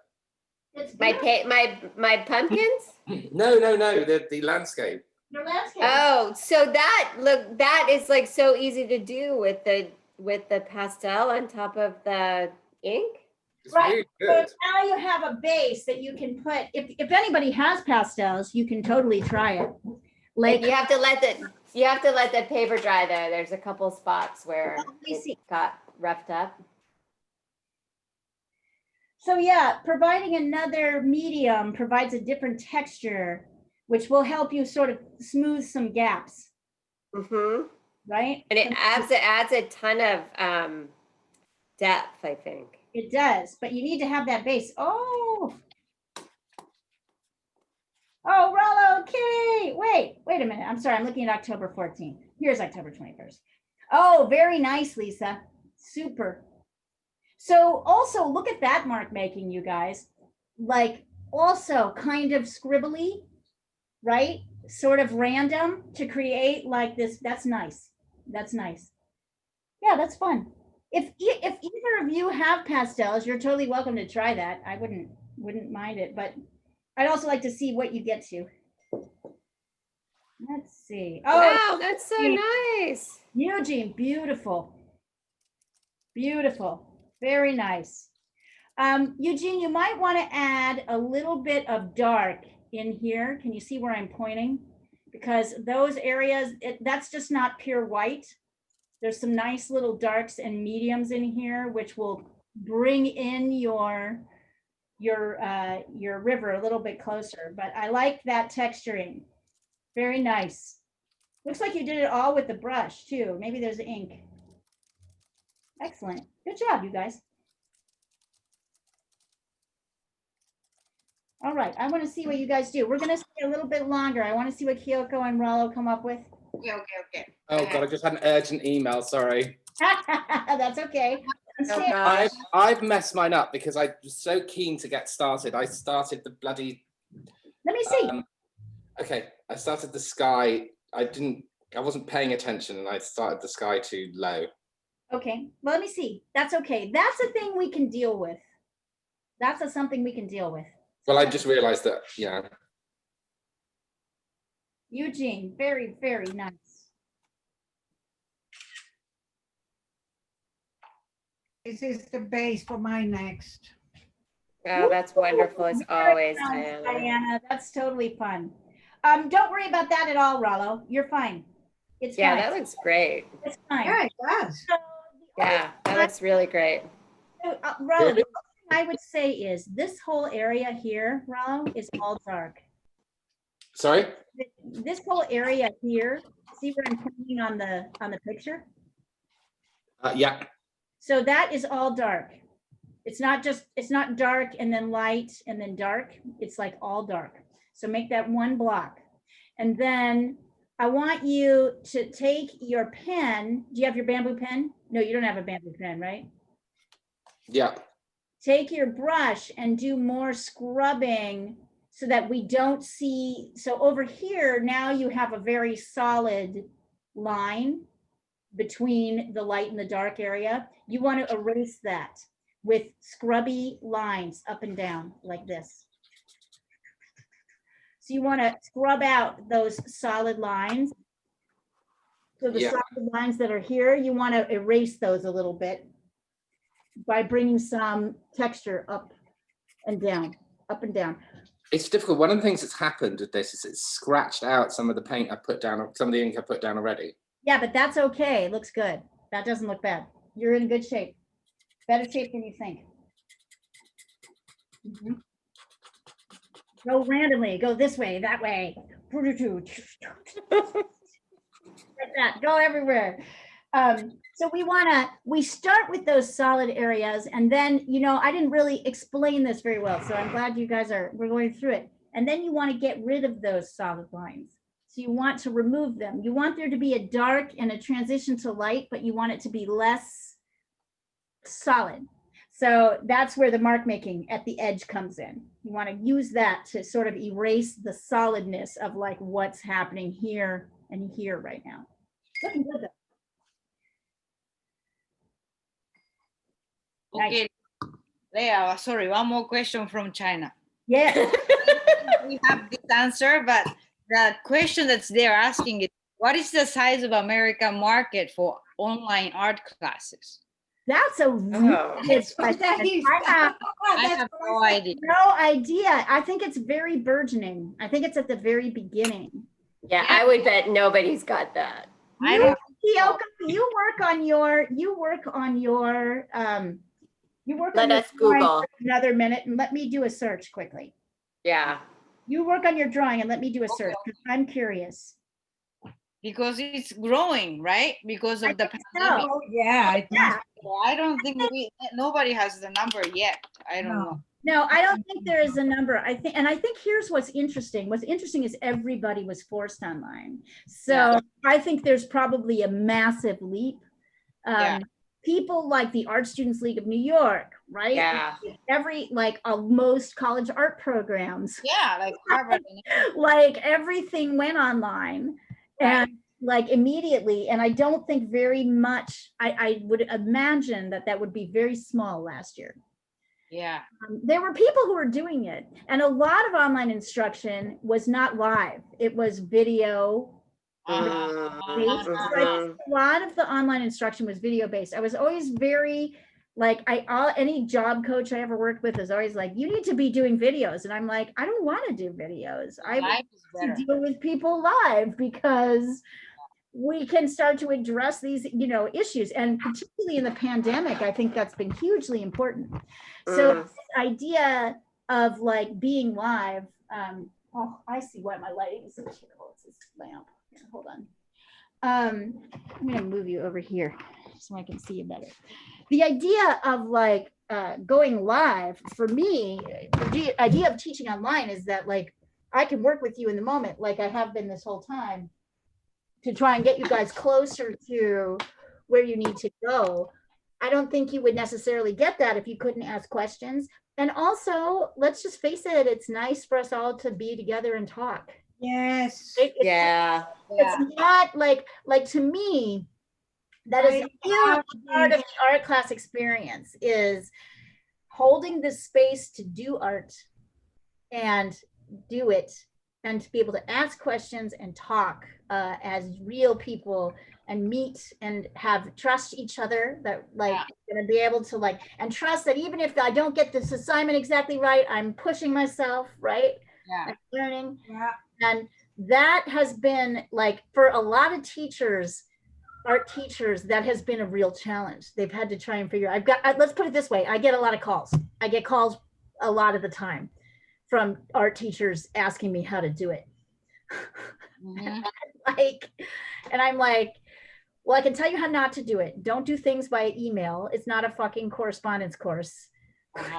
It's My beautiful. my pumpkins? No, the landscape. Your landscape. Oh, so that is like so easy to do with the pastel on top of the ink. It's Right. really So good. now you have a base that you can put, if anybody has pastels, you can totally try it. Like, You have to let the paper dry though. There's a couple spots where me see. it got roughed up. so yeah, providing another medium provides a different texture, which will help you sort of smooth some gaps, Mm-hmm. right? And it adds a ton of depth, I think. It does, but you need to have that base. Oh, Rollo, Kitty. Wait a minute. I'm sorry. I'm looking at October 14th. Here's October 21st. Oh, very nice, Lisa. Super. So also look at that mark making, you guys. Like also kind of scribbly, right? Sort of random to create like this. That's nice. That's nice. Yeah, that's fun. If either of you have pastels, you're totally welcome to try that. I wouldn't mind it, but I'd also like to see what you get to. Let's see. Oh, Wow, that's so nice. Eugene, beautiful. Beautiful. Very nice. Eugene, you might want to add a little bit of dark in here. Can you see where I'm pointing? Because those areas, that's just not pure white. There's some nice little darks and mediums in here, which will bring in your river a little bit closer. But I like that texturing. Very nice. Looks like you did it all with the brush too. Maybe there's ink. Excellent. Good job, you guys. All right, I want to see what you guys do. We're going to stay a little bit longer. I want to see what Kyoko and Rollo come up with. Okay. Oh God, I just had an urgent email. Sorry. That's okay. Oh gosh. I've messed mine up because I was so keen to get started. I started the bloody. Let me see. Okay, I started the sky. I wasn't paying attention, and I started the sky too low. Okay, well, let me see. That's okay. That's a thing we can deal with. That's something we can deal with. Well, I just realized that, yeah. Eugene, very, very nice. This is the base for my next. Oh, that's wonderful as always, Nice, Diana. Diana. That's totally fun. Don't worry about that at all, Rollo. You're fine. It's Yeah, fine. that looks great. It's fine. Yeah, it does. So, Yeah, that looks really great. Rollo, the other thing I would say is this whole area here, Rollo, is all dark. Sorry? This whole area here, see where I'm pointing on the picture? Yeah. So that is all dark. It's not dark and then light and then dark. It's like all dark. So make that one block. And then I want you to take your pen. Do you have your bamboo pen? No, you don't have a bamboo pen, right? Yeah. Take your brush and do more scrubbing so that we don't see. So over here, now you have a very solid line between the light and the dark area. You want to erase that with scrubby lines up and down like this. So you want to scrub out those solid lines. So the solid lines that are here, you want to erase those a little bit by bringing some texture up and down, up and down. It's difficult. One of the things that's happened with this is it's scratched out some of the paint I put down, some of the ink I put down already. Yeah, but that's okay. It looks good. That doesn't look bad. You're in good shape. Better shape than you think. Mm-hmm. Go randomly. Go this way, that way. Like that. Go everywhere. So we start with those solid areas, and then, I didn't really explain this very well, so I'm glad you guys we're going through it. And then you want to get rid of those solid lines. So you want to remove them. You want there to be a dark and a transition to light, but you want it to be less solid. So that's where the mark making at the edge comes in. You want to use that to sort of erase the solidness of like what's happening here and here right now. Looking good though. Okay, Leah, sorry, one more question from China. Yeah. We have this answer, but the question that's they're asking is, what is the size of American market for online art classes? That's a really good question. I have no idea. No idea. I think it's very burgeoning. I think it's at the very beginning. Yeah, I would bet nobody's got that. Kyoko, you work on your Let us Google. another minute and let me do a search quickly. Yeah. You work on your drawing and let me do a search because I'm curious. Because it's growing, right? Because of the pandemic. Oh, yeah. I don't think nobody has the number yet. I don't know. No, I don't think there is a number. I think here's what's interesting. What's interesting is everybody was forced online. So I think there's probably a massive leap. People like the Art Students League of New York, right? Yeah. Most college art programs. Yeah, like Harvard. Like everything went online. And like immediately, and I don't think very much, I would imagine that would be very small last year. Yeah. There were people who were doing it, and a lot of online instruction was not live. It was video. Based. A lot of the online instruction was video based. I was always very like, any job coach I ever worked with is always like, you need to be doing videos. And I'm like, I don't want to do videos. I want to deal with people live because we can start to address these, issues. And particularly in the pandemic, I think that's been hugely important. So this idea of like being live, I see why my lighting is so terrible. It's this lamp. Here, hold on. I'm gonna move you over here so I can see you better. The idea of like going live for me, the idea of teaching online is that like I can work with you in the moment, like I have been this whole time, to try and get you guys closer to where you need to go. I don't think you would necessarily get that if you couldn't ask questions. And also, let's just face it, it's nice for us all to be together and talk. Yes. It's not like to me, that is a huge part of the art class experience, is holding the space to do art and do it, and to be able to ask questions and talk as real people and meet and have trust each other, that gonna be able to like, and trust that even if I don't get this assignment exactly right, I'm pushing myself, right? I'm learning. And that has been like, for a lot of teachers, art teachers, that has been a real challenge. They've had to try and figure, let's put it this way. I get a lot of calls. I get calls a lot of the time from art teachers asking me how to do it. And I'm like, well, I can tell you how not to do it. Don't do things by email. It's not a fucking correspondence course. It's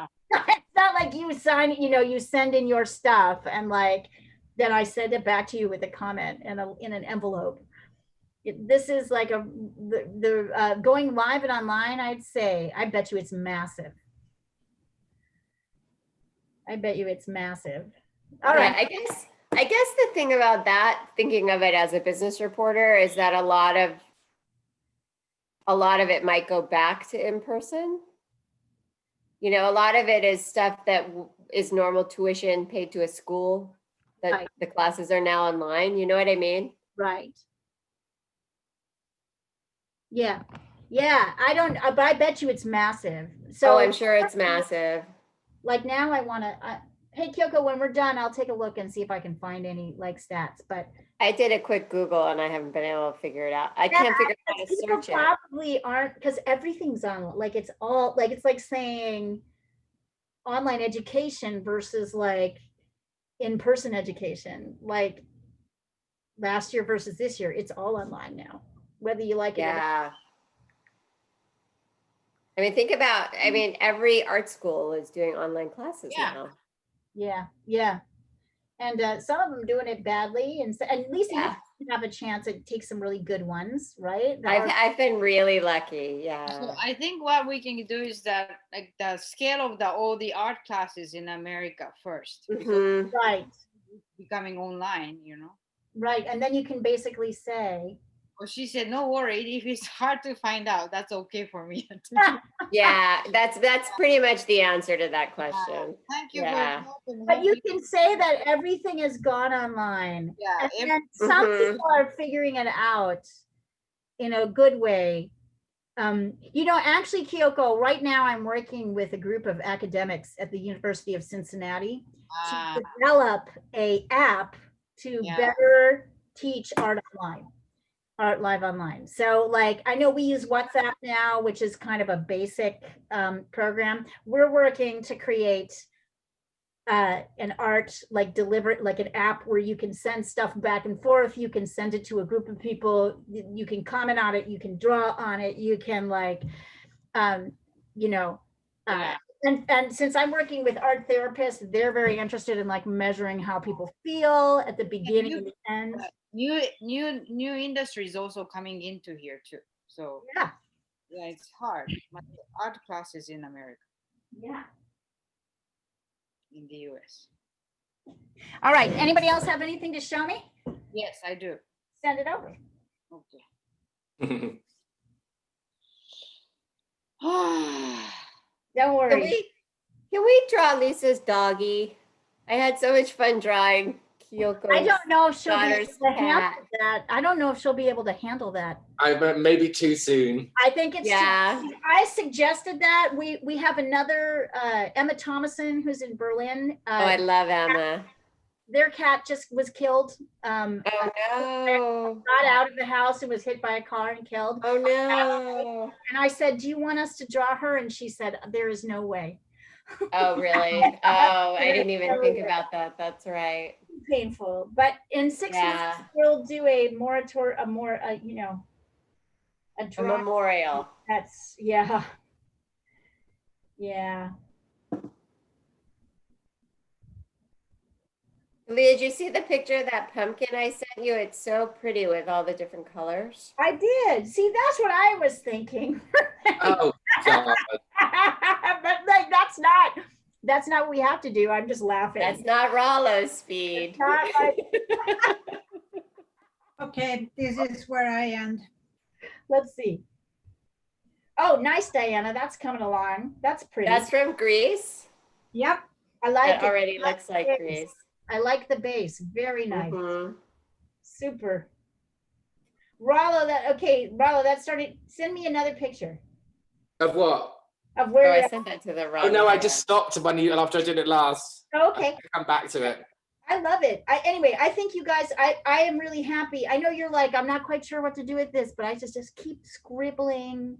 not like you sign, you send in your stuff and like, then I send it back to you with a comment in an envelope. This is like the going live and online, I'd say, I bet you it's massive. I bet you it's massive. All right. I guess the thing about that, thinking of it as a business reporter, is that a lot of it might go back to in person. A lot of it is stuff that is normal tuition paid to a school, that the classes are now online. You know what I mean? Right. Yeah. But I bet you it's massive. So I'm sure it's massive. Like now I want to, hey Kyoko, when we're done, I'll take a look and see if I can find any like stats, but. I did a quick Google and I haven't been able to figure it out. I can't figure out how to search it. Probably aren't, because everything's on, like it's all, like it's like saying online education versus like in-person education, like last year versus this year, it's all online now, whether you like it or not. I mean, think about, every art school is doing online classes now. Yeah. And some of them doing it badly, and at least you have a chance to take some really good ones, right? I've been really lucky, So I think what we can do is that like the scale of all the art classes in America first, right? Becoming online, Right, and then you can basically say, Well, she said, no worry. If it's hard to find out, that's okay for me. Yeah, that's pretty much the answer to that question. Thank you Yeah. for helping. But you can say that everything has gone online. Yeah, And then some Mhm. people are figuring it out in a good way. You know, actually, Kyoko, right now I'm working with a group of academics at the University of Cincinnati to develop a app to Yeah. better teach art live online. So like, I know we use WhatsApp now, which is kind of a basic program. We're working to create an art like an app where you can send stuff back and forth. You can send it to a group of people. You can comment on it. You can draw on it. You can like, you know, and since I'm working with art therapists, they're very interested in like measuring how people feel at the beginning and the end. New industries also coming into here too. So yeah, it's hard. My art classes in America, yeah. in the US. All right. Anybody else have anything to show me? Yes, I do. Send it over. Okay. Don't worry. Can we draw Lisa's doggy? I had so much fun drawing Kyoko. I don't know if she'll be able daughter's to handle cat. that. I don't know if she'll be able to handle that. Maybe too soon. I think it's Yeah. I suggested that. We have another Emma Thomason who's in Berlin. Oh, I love Emma. Their cat just was killed. Oh no. Got out of the house and was hit by a car and killed. Oh no. And I said, do you want us to draw her? And she said, there is no way. Oh really? Oh, I didn't even think about that. That's right. Painful. But in 6 months, we'll do a you know, a memorial. That's, yeah. Yeah. Leah, did you see the picture of that pumpkin I sent you? It's so pretty with all the different colors. I did. See, that's what I was thinking. Oh, God. But like, that's not what we have to do. I'm just laughing. That's not Rollo's speed. Not like, Okay, this is where I end. let's see. Oh, nice, Diana. That's coming along. That's pretty. That's from Greece. Yep. I like That it. already looks like Greece. I like the base. Very nice. Mhm. Super. Rollo, that started. Send me another picture Of what? of where. Oh, I sent that to the wrong. Oh no, I one. just stopped after I did it last. Oh, okay. I'll come back to it. I love it. Anyway, I think you guys, I am really happy. I know you're like, I'm not quite sure what to do with this, but I just keep scribbling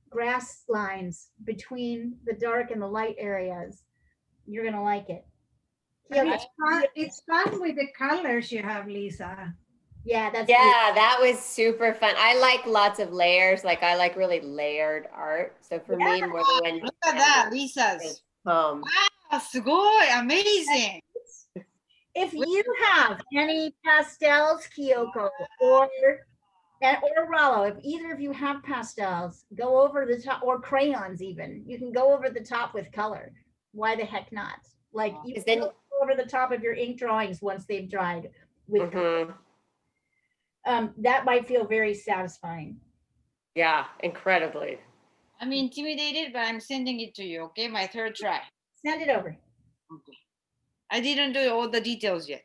grass lines between the dark and the light areas. You're going to like it. It's fun with the colors you have, Lisa. Yeah, that's that was super fun. I like lots of layers. Like I like really layered art. So for me, more than when Look at that, Lisa's. Wow, sugoi, amazing. If you have any pastels, Kyoko, or Rollo, if either of you have pastels, go over the top, or crayons even. You can go over the top with color. Why the heck not? Like you can go over the top of your ink drawings once they've dried with color. That might feel very satisfying. Yeah, incredibly. I'm intimidated, but I'm sending it to you, okay? My third try. Send it over. Okay. I didn't do all the details yet.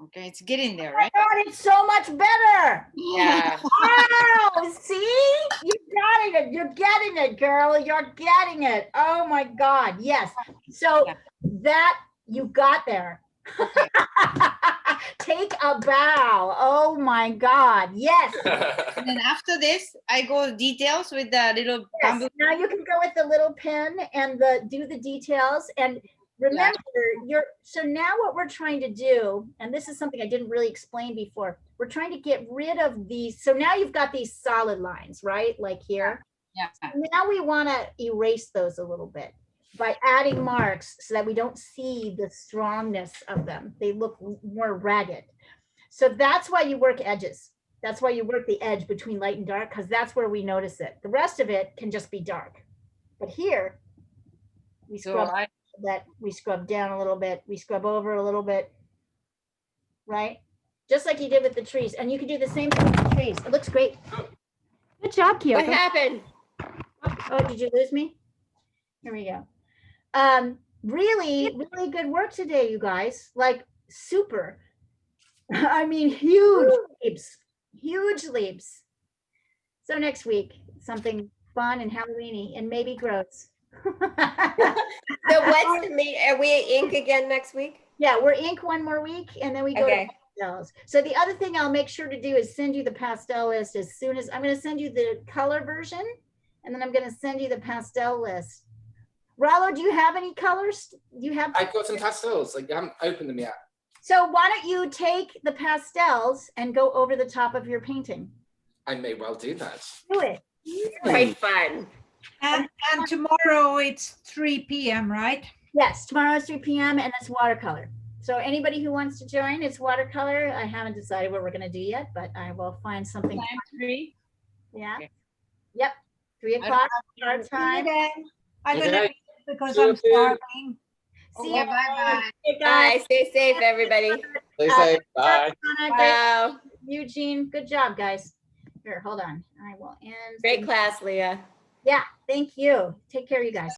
Okay, it's getting there, right? Oh my God, it's so much better. Yeah. Wow, see? You're getting it, girl. You're getting it. Oh my God, yes. So that you got there. Okay. Take a bow. Oh my God, yes. And then after this, I go details with the little bamboo. Now you can go with the little pen and do the details. And remember, so now what we're trying to do, and this is something I didn't really explain before, we're trying to get rid of these. So now you've got these solid lines, right? Like here. Yeah. So now we want to erase those a little bit by adding marks so that we don't see the strongness of them. They look more ragged. So that's why you work edges. That's why you work the edge between light and dark, because that's where we notice it. The rest of it can just be dark. But here, we scrub we scrub down a little bit, we scrub over a little bit, right? just like you did with the trees. And you can do the same thing with the trees. It looks great. Good job, Kyoko. What happened? Oh, did you lose me? Here we go. Really, really good work today, you guys. Like super. I mean, huge leaps, huge leaps. So next week, something fun and Halloweeny and maybe gross. So what's the meet? Are we ink again next week? Yeah, we're ink one more week and then we go to pastels. So the other thing I'll make sure to do is send you the pastel list as soon as I'm going to send you the color version and then I'm going to send you the pastel list. Rollo, do you have any colors? Do you have? I've got some pastels. Like, I haven't opened them yet. So why don't you take the pastels and go over the top of your painting? I may well do that. Do it. Quite fun. And tomorrow it's 3 p.m., right? Yes, tomorrow is 3 p.m. and it's watercolor. So anybody who wants to join, it's watercolor. I haven't decided what we're going to do yet, but I will find something. Time 3. Yeah. Okay. Yep. 3 o'clock our time. I'm Okay. gonna because I'm starving. See Okay, you. bye-bye. Hey, guys. Bye. Stay safe, everybody. Stay safe. Bye. Anna, great. Wow. Eugene, good job, guys. Here, hold on. I will end. Great class, Leah. Yeah, thank you. Take care, you guys.